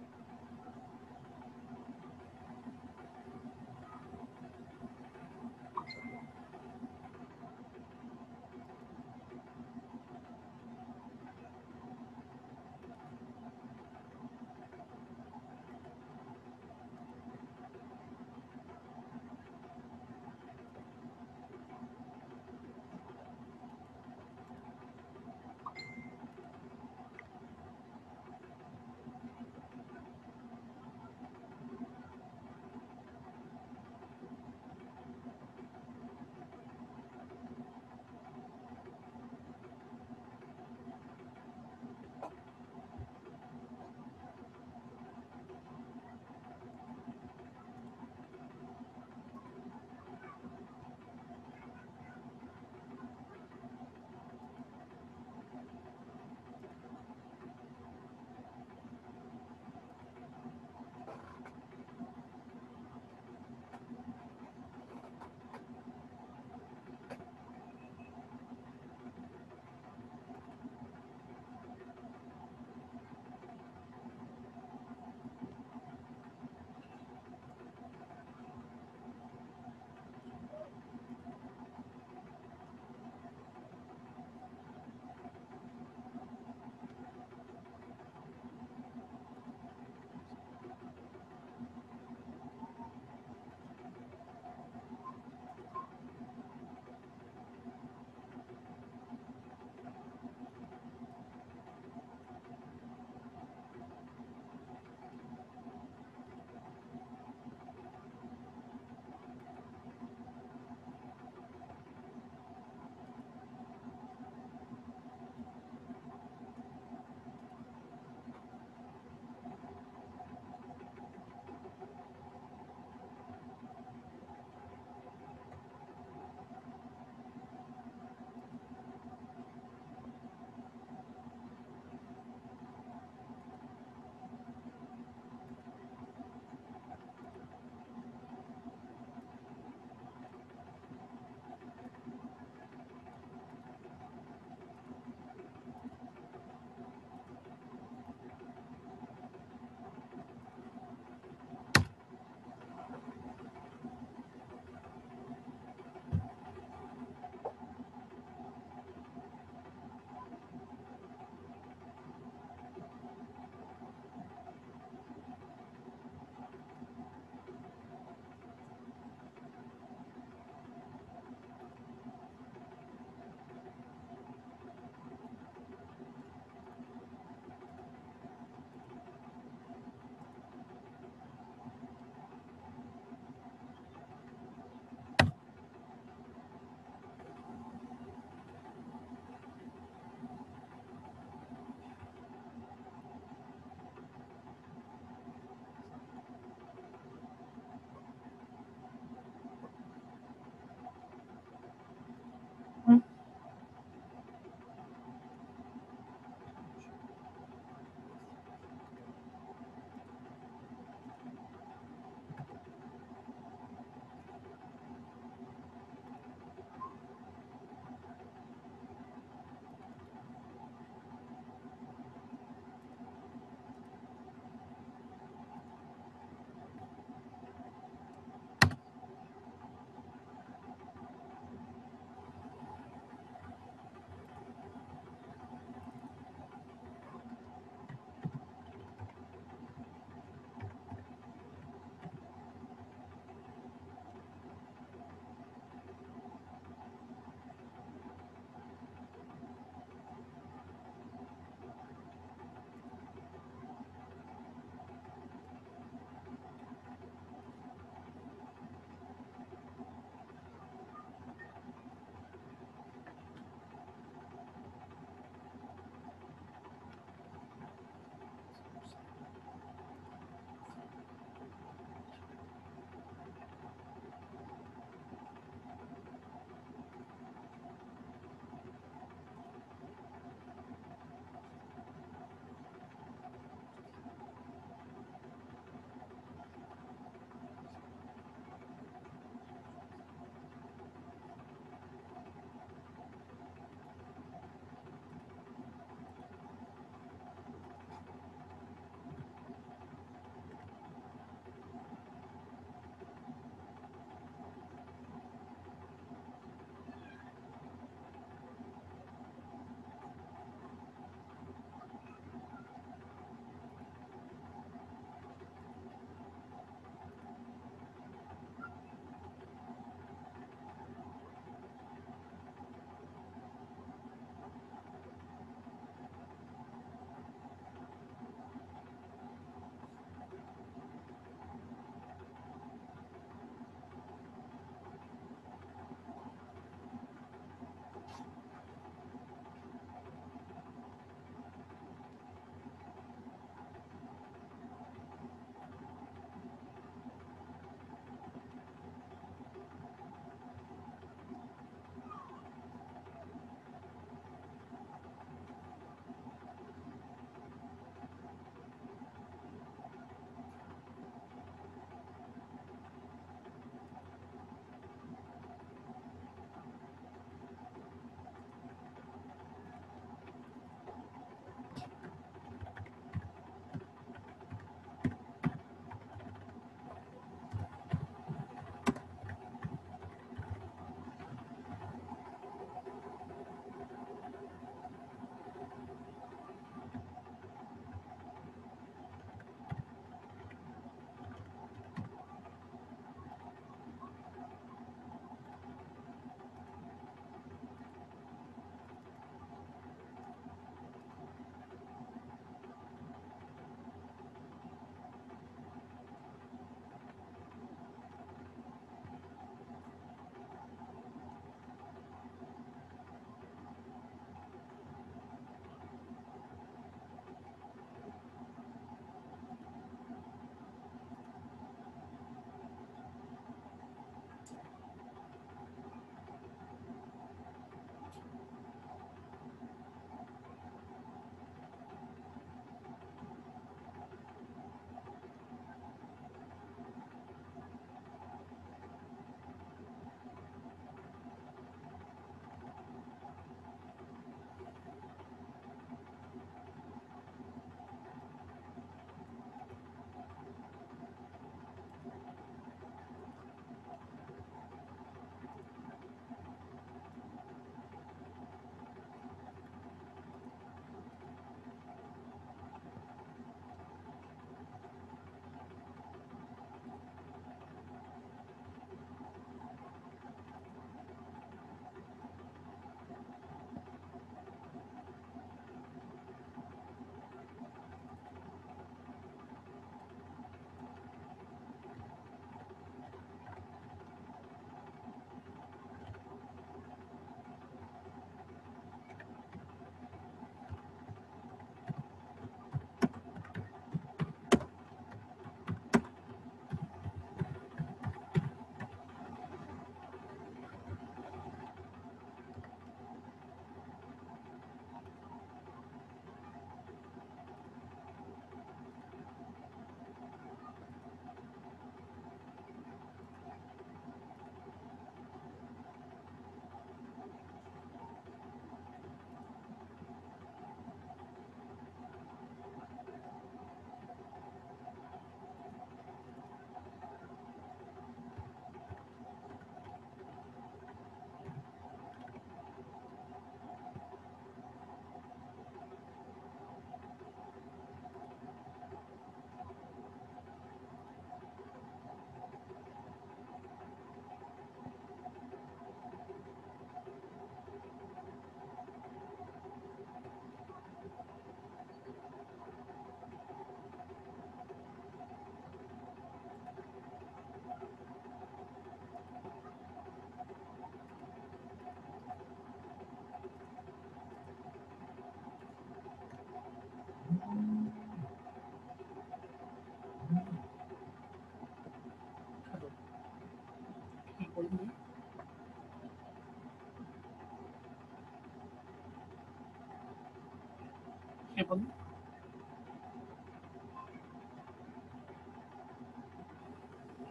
হ্যাঁ বলুন।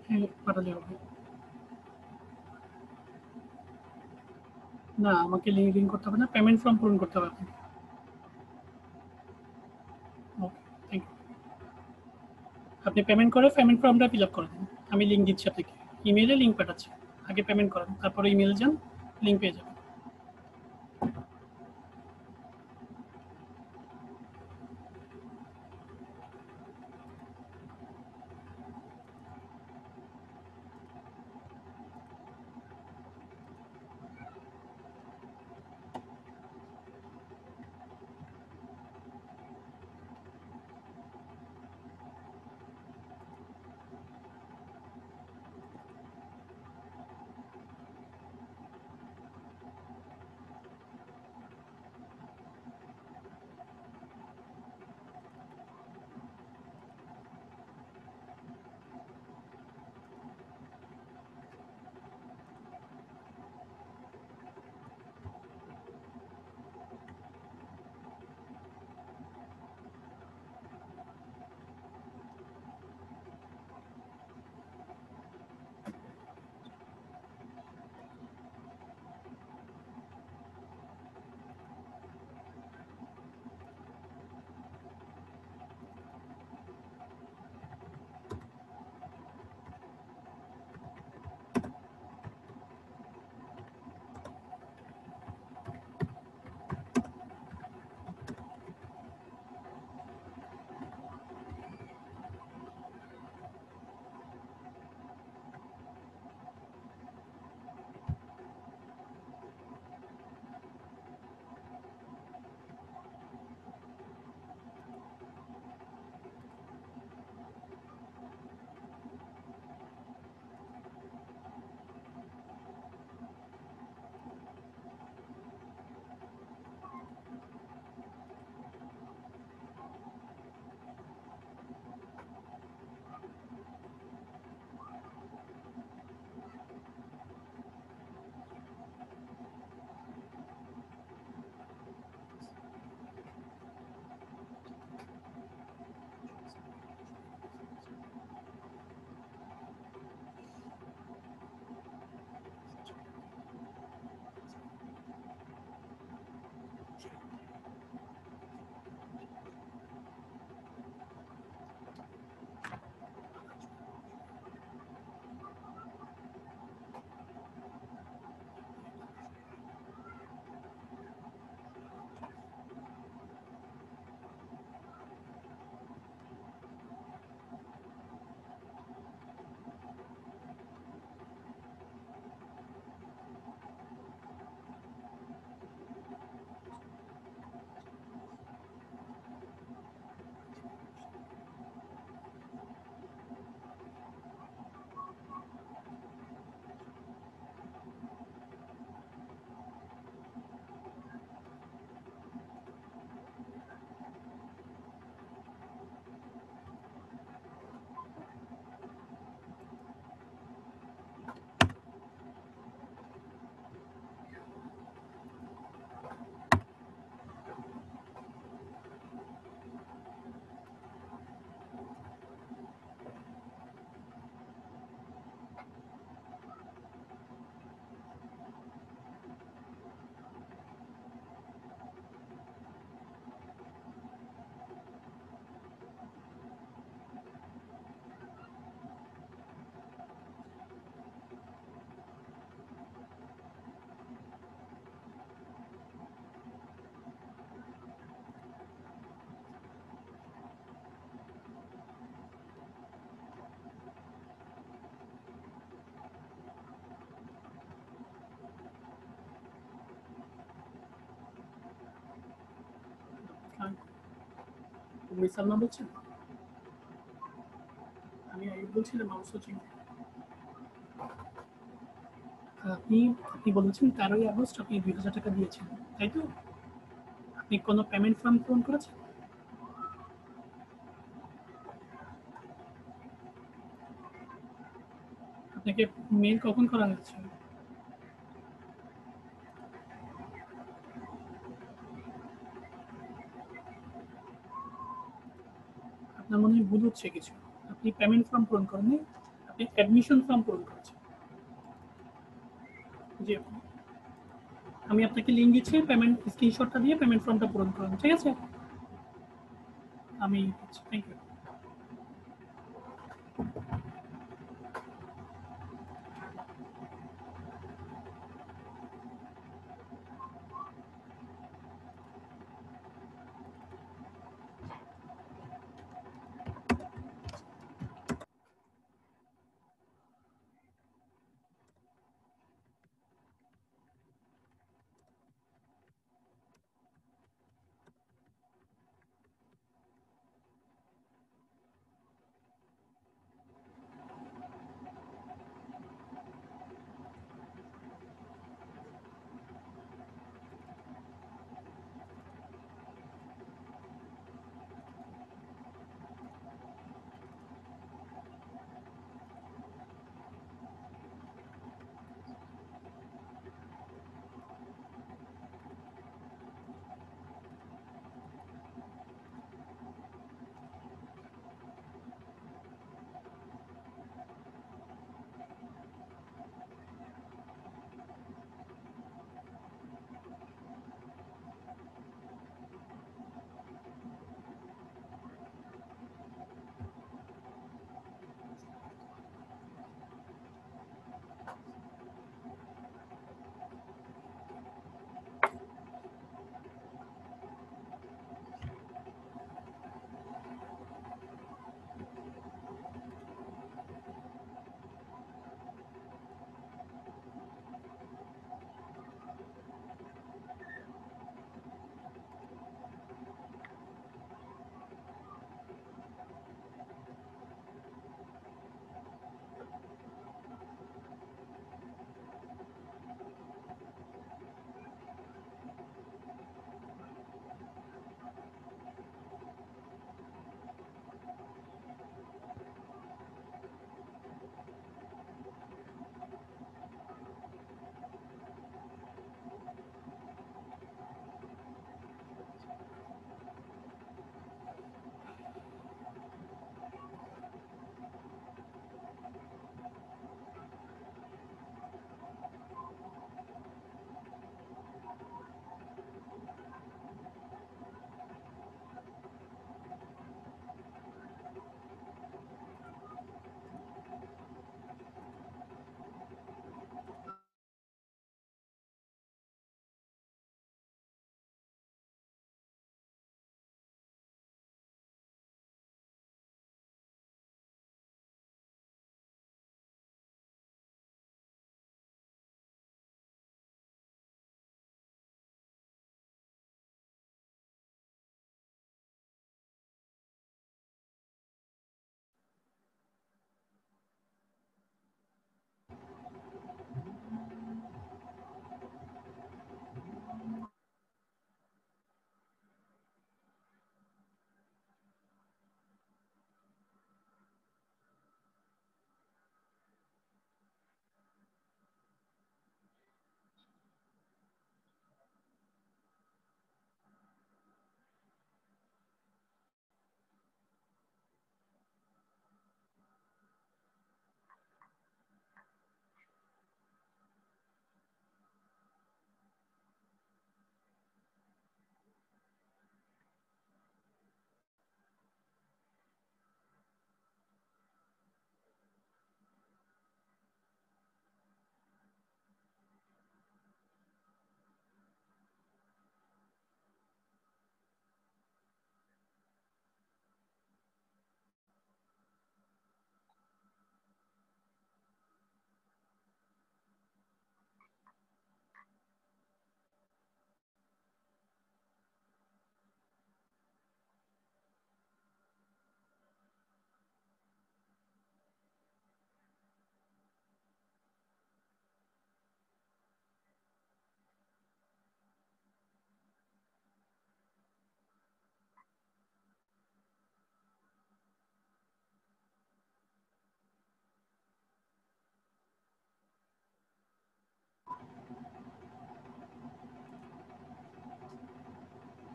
হ্যাঁ পাঠালে হবে। না আমাকে লিঙ্ক করতে হবে না, পেমেন্ট ফর্ম পূরণ করতে হবে আপনাকে। Okay thank you. আপনি পেমেন্ট করে পেমেন্ট ফর্মটা ফিল আপ করে দিন, আমি লিঙ্ক দিচ্ছি আপনাকে, ইমেইলে লিঙ্ক পাঠাচ্ছি, আগে পেমেন্ট করেন তারপরে ইমেইলে যান, লিঙ্ক পেয়ে যাবেন। সালমা বলছেন? আমি আইয়ুব বলছিলাম আউস কোচিং। আপনি আপনি বলেছেন 13ই আগস্ট আপনি 2000 টাকা দিয়েছেন, তাই তো? আপনি কোনো পেমেন্ট ফর্ম পূরণ করেছেন? আপনাকে মেইল কখন করা হয়েছে? আপনার মনে হয় ভুল হচ্ছে কিছু। আপনি পেমেন্ট ফর্ম পূরণ করেননি, আপনি অ্যাডমিশন ফর্ম পূরণ করেছেন। জি আপু। আমি আপনাকে লিঙ্ক দিচ্ছি, পেমেন্ট স্ক্রিনশটটা দিয়ে পেমেন্ট ফর্মটা পূরণ করুন, ঠিক আছে? আমি থ্যাংক ইউ।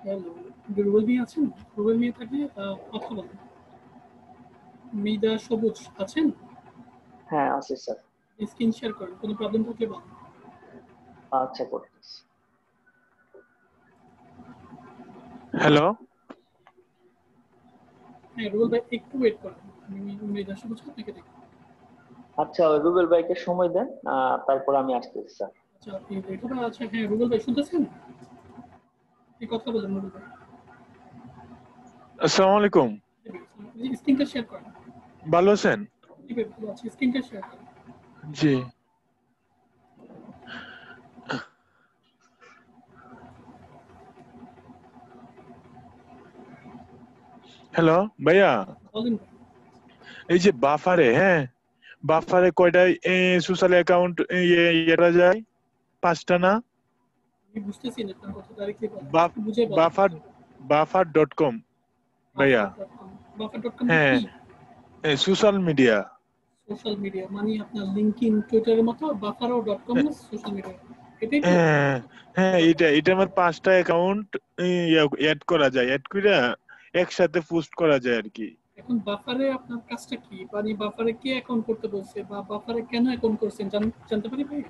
হ্যালো, রুবেল মিয়া আছেন? রুবেল মিয়া থাকলে কথা বলেন। মৃদা সবুজ আছেন? হ্যাঁ আছে স্যার। স্ক্রিন শেয়ার করেন, কোনো প্রবলেম থাকলে বলুন। আচ্ছা করতেছি। হ্যালো, হ্যাঁ রুবেল ভাই একটু ওয়েট করেন, আমি মৃদা সবুজ আপনাকে দেখি। আচ্ছা রুবেল ভাইকে সময় দেন, তারপর আমি আসতেছি স্যার। আচ্ছা আপনি রেখা আছে? হ্যাঁ রুবেল ভাই শুনতেছেন? কি কথা বলেন রুবেল ভাই? আসসালামু আলাইকুম। স্ক্রিনটা শেয়ার করেন। ভালো আছেন? ঠিক আছে, ভালো আছি। স্ক্রিনটা শেয়ার করেন। জি। হ্যালো ভাইয়া, বলেন। এই যে বাফারে, হ্যাঁ বাফারে কয়টা সোশ্যাল অ্যাকাউন্ট ইয়েটা যায়? 5টা না? আমি বুঝতেছি না আপনার কথা, ডাইরেক্টলি বলেন, বাফ- বুঝে বলেন। বাফার বাফার.com ভাইয়া। বাফার.com হ্যাঁ, কি? Social media. সোশ্যাল মিডিয়া মানে আপনার লিংকইন, টুইটারের মতো বাফারো.com না সোশ্যাল মিডিয়া, এটাই তো? হ্যাঁ হ্যাঁ, এটা আমার 5টা অ্যাকাউন্ট অ্যাড করা যায়, অ্যাড করে একসাথে পোস্ট করা যায় আর কি। এখন বাফারে আপনার কাজটা কি, মানে বাফারে কে অ্যাকাউন্ট করতে বলছে বা বাফারে কেন অ্যাকাউন্ট করছেন জানতে পারি ভাই?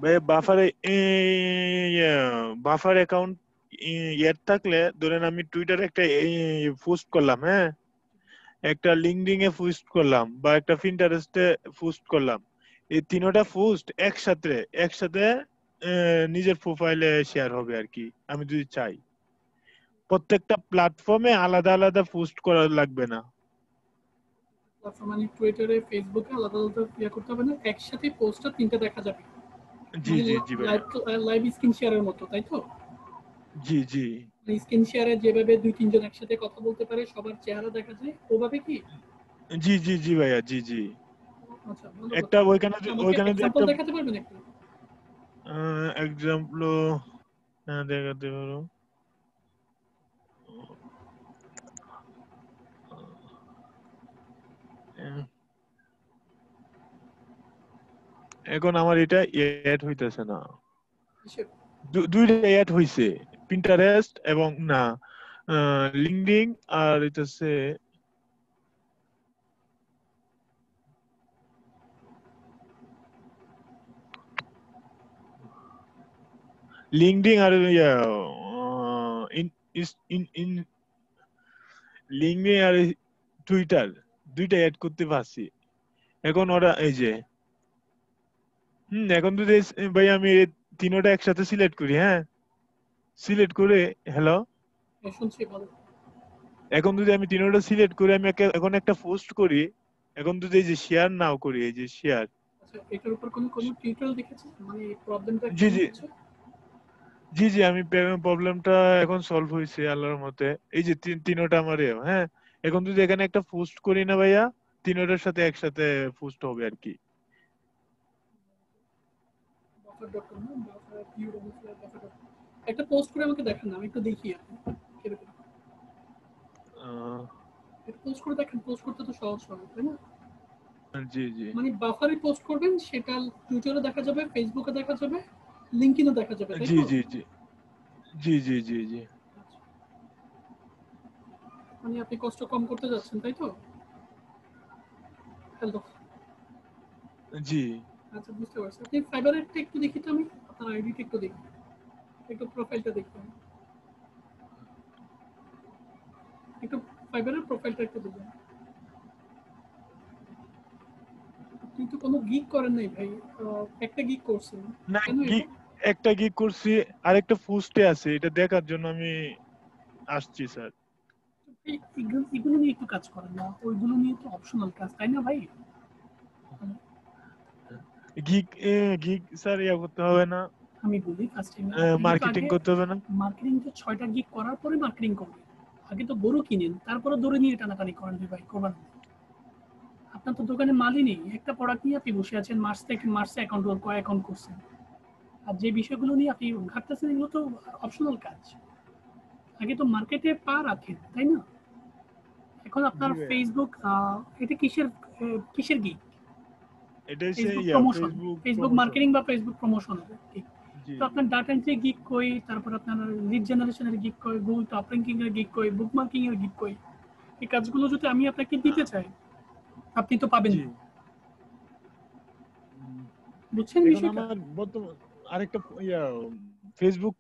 ভাই বাফারে বাফার অ্যাকাউন্ট অ্যাড থাকলে ধরেন আমি টুইটারে একটা পোস্ট করলাম, হ্যাঁ একটা লিঙ্কডইন এ পোস্ট করলাম বা একটা পিন্টারেস্টে পোস্ট করলাম, এই তিনটা পোস্ট একসাথে নিজের প্রোফাইলে শেয়ার হবে আর কি। আমি যদি চাই প্রত্যেকটা প্ল্যাটফর্মে আলাদা আলাদা পোস্ট করা লাগবে না। মানে টুইটারে, ফেসবুকে আলাদা আলাদা করতে হবে না, একসাথে পোস্টটা তিনটা দেখা যাবে। জি জি জি ভাই, লাইভ স্ক্রিন শেয়ারের মতো, তাই তো? জি জি স্ক্রিন শেয়ারে যেভাবে দুই তিনজন একসাথে কথা বলতে পারে, সবার চেহারা দেখা যায়, ওভাবে কি? জি জি জি ভাইয়া, জি জি। আচ্ছা ভালো একটা কথা। ওইখানে আমাকে যে এক্সাম্পল একটা দেখাতে পারবেন একটু? এক্সাম্পল দেখাতে পারো। এখন আমার এটা অ্যাড হইতেছে না, দুইটা অ্যাড হইছে, পিন্টারেস্ট এবং না লিঙ্কডইন আর হইতেছে লিঙ্কডইন আর ইন ইন ইন লিঙ্কডইন আর টুইটার দুইটা অ্যাড করতে পারছি। এখন ওরা এই যে এখন যদি ভাই আমি এই তিনটা একসাথে সিলেক্ট করি, হ্যাঁ সিলেক্ট করে হ্যালো শুনছি, ভালো। এখন যদি আমি তিনটা সিলেক্ট করে আমি এখন একটা পোস্ট করি, এখন যদি এই যে শেয়ার নাও করি, এই যে শেয়ার। আচ্ছা এটার উপর কোনো টিউটোরিয়াল দেখেছেন, মানে প্রবলেমটা জি কি জি হচ্ছে? জি জি, আমি প্রবলেমটা এখন সলভ হয়েছে আল্লাহর মতে। এই যে তিনটা আমার হ্যাঁ, এখন যদি এখানে একটা পোস্ট করি না ভাইয়া, তিনটার সাথে একসাথে পোস্ট হবে আর কি। বাফার.com না, বাফার বাফার.com। একটা পোস্ট করে আমাকে দেখান না, আমি একটু দেখি আপনি কিরকম। একটা পোস্ট করে দেখেন, পোস্ট করতে তো সহজ হবে, তাই না? জি জি মানে বাফারে পোস্ট করবেন, সেটা টুইটারে দেখা যাবে, ফেসবুকে দেখা যাবে, লিংকডইনে দেখা যাবে, তাই জি তো? জি জি জি জি জি জি মানে আপনি কষ্ট কম করতে যাচ্ছেন, তাই তো? হ্যালো। জি আচ্ছা বুঝতে পারছি। আপনি ফাইবারেরটা একটু দেখি তো, আমি আপনার আইডিটা একটু দেখি, একটু প্রোফাইলটা দেখবেন, একটু ফাইবারের প্রোফাইলটা একটু দেখবেন। আপনি তো কোনো গিগ করেন নাই ভাই, একটা গিগ করছেন না, কেন এটা? একটা গিগ করছি, আরেকটা পোস্টে আছে, এটা দেখার জন্য আমি আসছি স্যার। এগুলো নিয়ে একটু কাজ করেন না, ওইগুলো নিয়ে তো অপশনাল কাজ, তাই না ভাই? গিগ গিগ স্যার ইয়া করতে হবে না, আমি বলি ফার্স্ট টাইম মার্কেটিং করতে হবে না? মার্কেটিং তো 6টা গিগ করার পরে মার্কেটিং করবেন। আগে তো গরু কিনেন, তারপরে দৌড়ে নিয়ে টানাটানি করেন ভাই, করবেন না। আপনার তো দোকানে মালই নেই, একটা প্রোডাক্ট নিয়ে আপনি বসে আছেন, মার্চে অ্যাকাউন্ট কয় অ্যাকাউন্ট করছেন, আর যে বিষয়গুলো নিয়ে আপনি ঘাটতেছেন এগুলো তো অপশনাল কাজ। আগে তো মার্কেটে পা রাখেন, তাই না? এখন আপনার ফেসবুক, এটা কিসের গিগ? এটা হচ্ছে Facebook promotion, Facebook promotion. Marketing বা ফেসবুক প্রমোশন। জি তো আপনার ডাটা এন্ট্রি গিগ কই, তারপর আপনার লিড জেনারেশনের গিগ কই, গুগল টপ র্যাঙ্কিং এর গিগ কই, বুকমার্কিং এর গিগ কই, এই কাজগুলো যদি আমি আপনাকে দিতে চাই আপনি তো পাবেন জি না। বুঝছেন এখন বিষয়টা? আমার বর্তমান আরেকটা ফেসবুক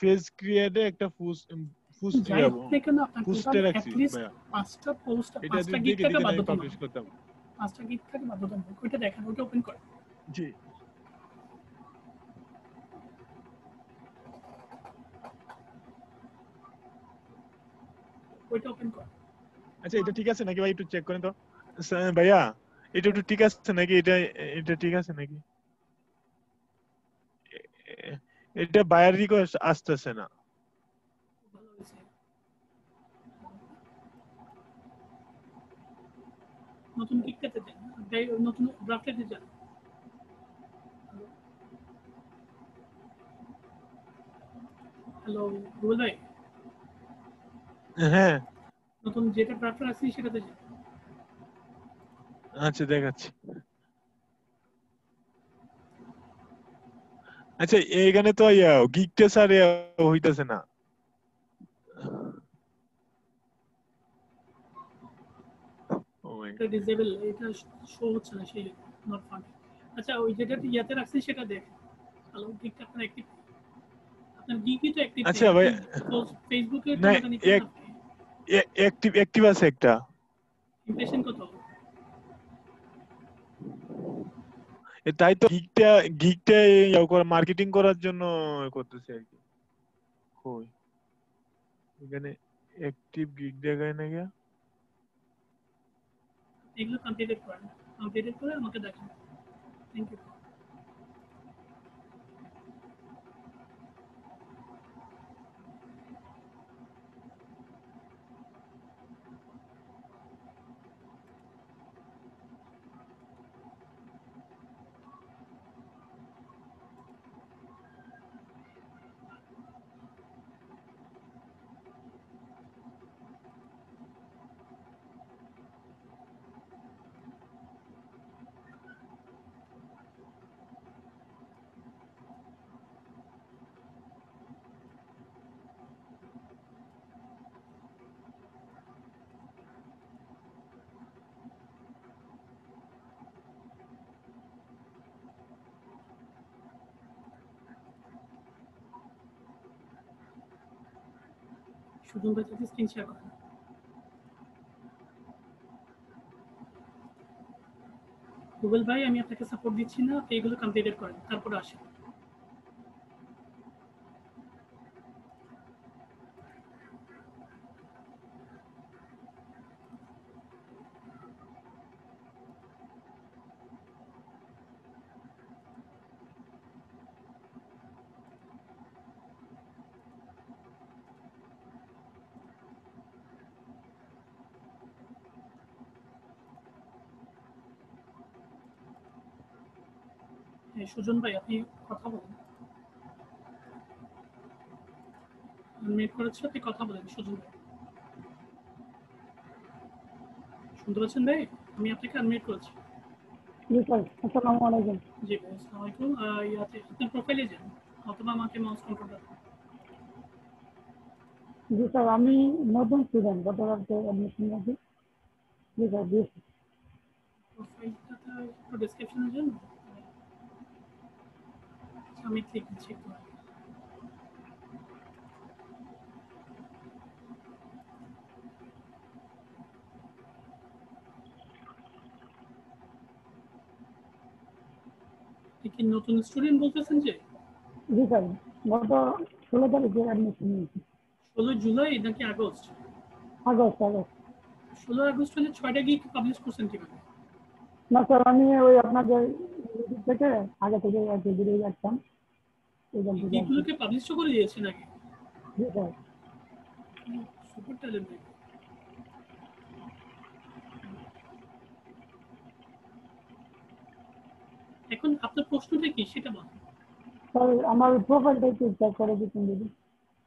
পেজ ক্রিয়েটে একটা পোস্ট যাই হোক না কেন আপনার টোটাল পোস্টে রাখছি অ্যাটলিস্ট ভাইয়া, 5টা পোস্ট এটা 5টা যদি গিগ দেখে থাকা দিতেন আমি বাধ্যতামূলক। পাবলিশ করতাম। 5টা গিগ থাকা বাধ্যতামূলক। ওইটা দেখেন, ওইটা ওপেন করেন। জি ওইটা ওপেন করেন। আচ্ছা এটা ঠিক আছে নাকি ভাই, একটু চেক করেন তো ভাইয়া, এটা একটু ঠিক আছে নাকি, এটা ঠিক আছে নাকি? এটা বায়ার রিকোয়েস্ট আসতেছে না। ভালো হয়েছে। নতুন গিগটাতে দেন, নতুন ড্রাফটেতে যান। হ্যালো রুবেল ভাই, হ্যাঁ নতুন যেটা ড্রাফট আছে সেটাতে যান। আচ্ছা দেখাচ্ছি। আচ্ছা এইখানে তো গিগটা স্যার হইতাছে না। এটা ডিসেবল, এটা শো হচ্ছে না, সেই নট ফান্ড। আচ্ছা ওই যেটা ইয়াতে রাখছেন সেটা দেখেন। হ্যালো গিগটা আপনার অ্যাক্টিভ, আপনার গিগই তো অ্যাক্টিভ নেই। আচ্ছা ভাই ফেসবুকে না, টানাটানি করেন আপনি। অ্যাক্টিভ আছে একটা। ইমপ্রেশন কত? তাই তো গিগটা মার্কেটিং করার জন্য করতেছে আর কি। কই এখানে অ্যাক্টিভ গিগ দেখায় না গিয়া। এগুলো কমপ্লিটেড করেন, কমপ্লিটেড করে আমাকে দেখান। Thank you. সুজন ভাই যদি স্ক্রিন শেয়ার করেন। গুগল ভাই আমি আপনাকে সাপোর্ট দিচ্ছি না, আপনি এগুলো কমপ্লিটেড করেন তারপরে আসেন। হ্যাঁ সুজন ভাই আপনি কথা বলেন, নেট করেছে, আপনি কথা বলেন সুজন ভাই। শুনতে পাচ্ছেন ভাই? আমি আপনাকে আনমিউট করেছি। জি স্যার, আসসালামু আলাইকুম। জি ভাই আসসালামু আলাইকুম। ইয়াতে আপনার প্রোফাইলে যান অথবা আমাকে মাউস কন্ট্রোলটা দেন। জি স্যার, আমি নতুন স্টুডেন্ট, গতকালকে অ্যাডমিশন নিয়েছি। জি স্যার, দিয়েছি। প্রোফাইলটাতে একটু ডেসক্রিপশনে যান। আমি ক্লিক দিচ্ছি একটু। আপনি কি নতুন স্টুডেন্ট বলতেছেন যে? জি স্যার, গত 16 তারিখে অ্যাডমিশন নিয়েছি। 16 জুলাই নাকি আগস্ট? আগস্ট। 16 আগস্ট হলে 6টা গিগ পাবলিশ করছেন কিভাবে? না স্যার, আমি ওই আপনাদের ইউটিউব থেকে আগে থেকে আর কি ভিডিও দেখতাম, এইখান থেকে আর কি। গিগগুলোকে পাবলিশ করে দিয়েছেন আগে? জি স্যার। Super talented. এখন আপনার প্রশ্নটা কি সেটা বলুন। স্যার আমার প্রোফাইলটা একটু চেক করে দিতেন যদি,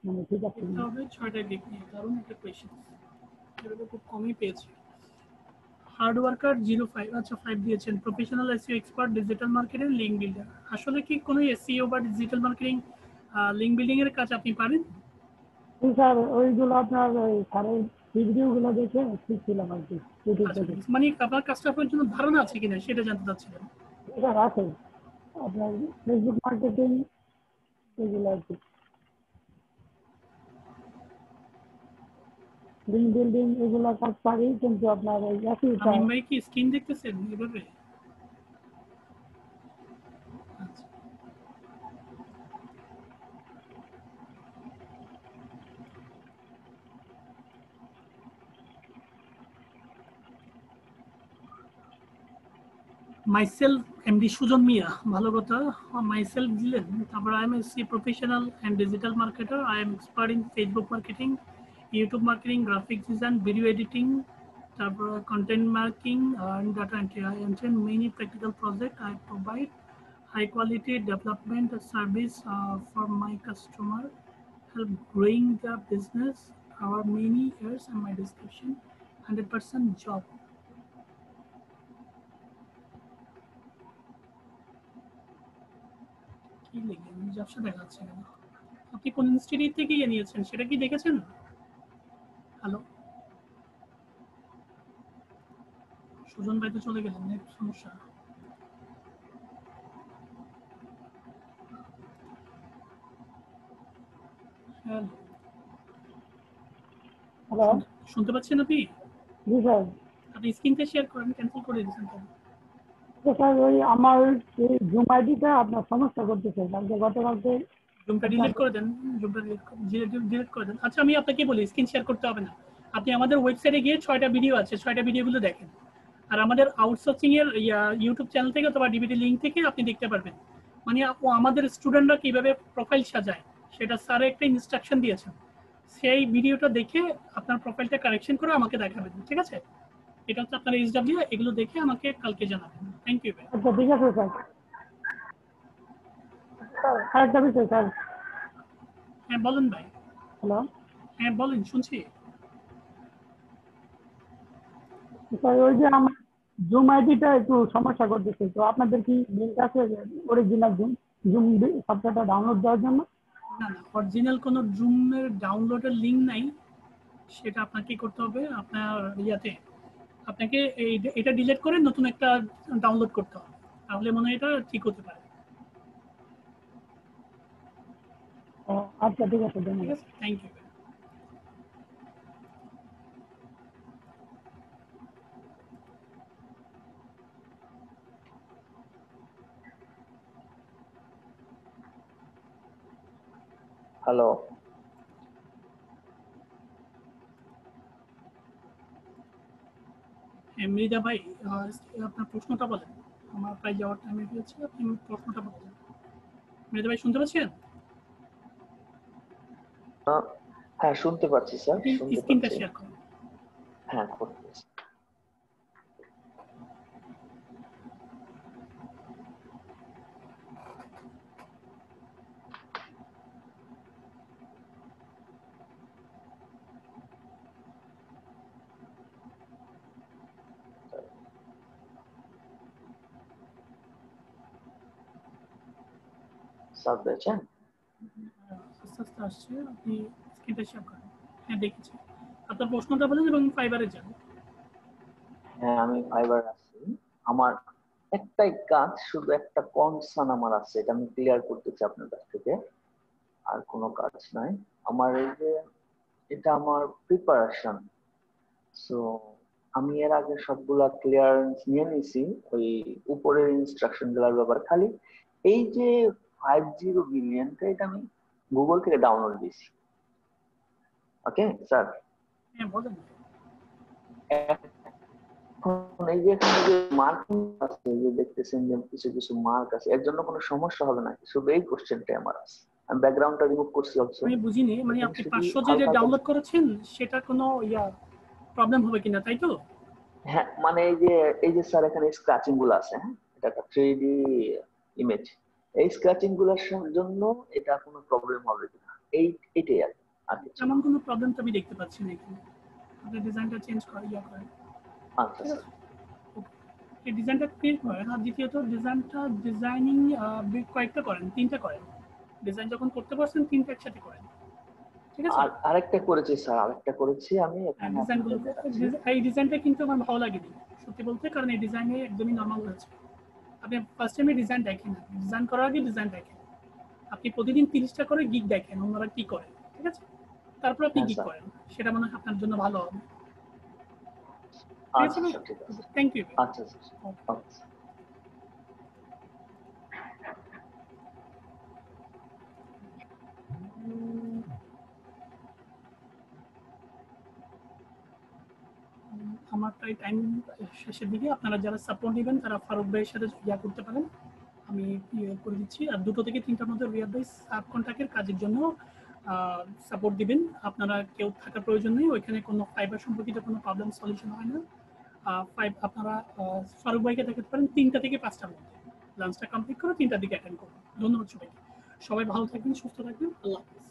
মানে ঠিক আছে এটা হবে 6টা গিগ নিয়ে, দারুণ একটা কোয়েশ্চেন। এটা তো খুব কমই পেয়েছি। হার্ড ওয়ার্কার 05, আচ্ছা 5 দিয়েছেন। Professional SEO expert, digital marketing, link builder. আসলে কি কোনো এসইও বা ডিজিটাল মার্কেটিং লিঙ্ক বিল্ডিং এর কাজ আপনি পারেন? স্যার ওইগুলো আপনার ওই স্যারের ভিডিওগুলো দেখে শিখছিলাম আর কি ইউটিউব আচ্ছা থেকে। মানে আপনার কাস্টমারের জন্য ধারণা আছে কিনা সেটা জানতে চাচ্ছিলাম। স্যার আছে আপনার ফেসবুক মার্কেটিং এগুলো আর কি, লিঙ্ক বিল্ডিং এগুলো কাজ পারি, কিন্তু আপনার ওই একই আমিন ভাই কি স্ক্রিন দেখতেছেন এভাবে? আচ্ছা মাইসেলফ এমডি সুজন মিয়া, ভালো কথা। মাইসেলফ দিলেন, তারপর আই এম সি professional and digital marketer, I am expert in Facebook marketing, YouTube marketing, graphics design, video editing, তারপর content marking and data entry. I attend many practical projects. I provide high quality development service for my customer, help growing the business over many years, and my description 100% job. কি লিখবেন ব্যবসা দেখাচ্ছে কেন? আপনি কোন institute থেকে ইয়ে নিয়েছেন সেটা কি দেখেছেন? হ্যালো সুজন ভাই তো চলে গেলেন, নেট সমস্যা। হ্যালো হ্যালো, শুনতে পাচ্ছেন আপনি? জি স্যার। আপনি স্ক্রিনটা শেয়ার করেন, ক্যান্সেল করে দিয়েছেন কেন? স্যার ওই আমার এই জুম আইডিটা আপনার সমস্যা করতেছে, কালকে গতকালকে জুমটা ডিলিট করে দেন, জুমটা ডিলিট করে দেন। আচ্ছা আমি আপনাকে বলি স্ক্রিন শেয়ার করতে হবে না, আপনি আমাদের ওয়েবসাইটে গিয়ে 6টা ভিডিও আছে, 6টা ভিডিওগুলো দেখেন। আর আমাদের আউটসোর্সিং এর ইউটিউব চ্যানেল থেকে অথবা ডিবিটি লিংক থেকে আপনি দেখতে পারবেন, মানে আমাদের স্টুডেন্টরা কিভাবে প্রোফাইল সাজায় সেটা স্যার একটা ইনস্ট্রাকশন দিয়েছেন। সেই ভিডিওটা দেখে আপনার প্রোফাইলটা কারেকশন করে আমাকে দেখাবেন, ঠিক আছে? এটা হচ্ছে আপনার এইচডব্লিউ, এগুলো দেখে আমাকে কালকে জানাবেন। থ্যাংক ইউ ভাই। আচ্ছা ঠিক আছে স্যার। স্যার আরেকটা বিষয় স্যার। হ্যাঁ বলেন ভাই। হ্যালো হ্যাঁ বলেন, শুনছি। স্যার, ওই যে আমার জুম আইডিটা একটু সমস্যা করতেছে, তো আপনাদের কি লিঙ্ক আছে অরিজিনাল জুম জুম সফটওয়্যারটা ডাউনলোড দেওয়ার জন্য? না না, অরিজিনাল কোনো জুমের ডাউনলোডের লিঙ্ক নাই, সেটা আপনাকে কি করতে হবে, আপনার ইয়াতে আপনাকে এটা ডিলিট করে নতুন একটা ডাউনলোড করতে হবে, তাহলে মনে হয় এটা ঠিক হতে পারে। আচ্ছা ঠিক আছে, ঠিক ধন্যবাদ। আছে, থ্যাংক ইউ। হ্যালো, মৃদা ভাই, আপনার প্রশ্নটা বলেন, আমার প্রায় যাওয়ার টাইম হয়ে গেছে, আপনি প্রশ্নটা বলেন। মৃদা ভাই শুনতে পাচ্ছেন? হ্যাঁ শুনতে পাচ্ছি স্যার, আপনি শুনতে স্ক্রিনটা পাচ্ছি। শেয়ার করুন। হ্যাঁ করতেছি। স্যার পেয়েছেন? আস্তে আস্তে আসছে, আপনি স্ক্রিনটা শেয়ার করেন। হ্যাঁ দেখেছি, আপনার প্রশ্নটা বলেন এবং ফাইবারে যান। হ্যাঁ আমি ফাইবার আছি। আমার একটাই কাজ, শুধু একটা কনসার্ন আমার আছে, এটা আমি ক্লিয়ার করতে চাই আপনার কাছ থেকে, আর কোনো কাজ নাই আমার। এই যে এটা আমার প্রিপারেশন, সো আমি এর আগে সবগুলা ক্লিয়ারেন্স নিয়ে নিছি ওই উপরের ইনস্ট্রাকশন গুলার ব্যাপারে। খালি এই যে 50 বিলিয়নটা, এটা আমি গুগল থেকে ডাউনলোড দিয়েছি। ওকে স্যার, হ্যাঁ বলেন। এখন এই যে এখানে যে মার্কিং আছে, এই যে দেখতেছেন যে কিছু কিছু মার্ক আছে, এর জন্য কোনো সমস্যা হবে না? শুধু এই কোশ্চেনটাই আমার আছে। আমি ব্যাকগ্রাউন্ডটা রিমুভ করছি অলসো। আমি বুঝিনি, মানে আপনি 500 যে ডাউনলোড করেছেন সেটা কোনো প্রবলেম হবে কিনা, তাই তো? হ্যাঁ মানে এই যে স্যার এখানে স্ক্র্যাচিং গুলো আছে, হ্যাঁ এটা একটা 3D ইমেজ, এই স্ক্র্যাচিং গুলোর জন্য এটা কোনো প্রবলেম হবে কিনা, এইটাই আর কিছু। এমন কোনো প্রবলেম তো আমি দেখতে পাচ্ছি না এখানে। আপনি ডিজাইনটা চেঞ্জ করেন আচ্ছা স্যার। এই ডিজাইনটা ক্রিয়েট করেন, আর দ্বিতীয়ত ডিজাইনিং কয়েকটা করেন, 3টা করেন। ডিজাইন যখন করতে পারছেন 3টা একসাথে করেন, ঠিক আছে? আর আরেকটা করেছি স্যার, আরেকটা করেছি আমি এখানে ডিজাইনগুলো আপনাদের দেখাচ্ছি। এই ডিজাইনটা কিন্তু আমার ভালো লাগেনি সত্যি বলতে, কারণ এই ডিজাইনে একদমই নর্মাল হয়েছে। আপনি ফার্স্ট টাইমে ডিজাইন দেখেন, ডিজাইন করার আগে ডিজাইন দেখেন। আপনি প্রতিদিন 30টা করে গিগ দেখেন ওনারা কি করে, ঠিক আছে? তারপর আপনি হ্যাঁ গিগ স্যার। করেন, সেটা মনে হয় আপনার জন্য ভালো হবে। ঠিক আছে আচ্ছা ভাই? স্যার, ঠিক আছে। Thank you. আচ্ছা স্যার, ওকে স্যার। আমার প্রায় টাইম শেষের দিকে। আপনারা যারা সাপোর্ট নেবেন তারা ফারুক ভাইয়ের সাথে ইয়া করতে পারেন, আমি ইয়ে করে দিচ্ছি। আর 2টো থেকে 3টার মধ্যে রিয়াদ ভাই সাব কন্ট্রাক্টের কাজের জন্য সাপোর্ট দিবেন। আপনারা কেউ থাকার প্রয়োজন নেই, ওইখানে কোনো ফাইবার সম্পর্কিত কোনো প্রবলেম সলিউশন হয় না। আপনারা ফারুক ভাইকে দেখাতে পারেন 3টা থেকে 5টার মধ্যে। লাঞ্চটা কমপ্লিট করে 3টার দিকে অ্যাটেন্ড করুন। ধন্যবাদ সবাইকে। সবাই ভালো থাকবেন, সুস্থ থাকবেন। আল্লাহ হাফেজ।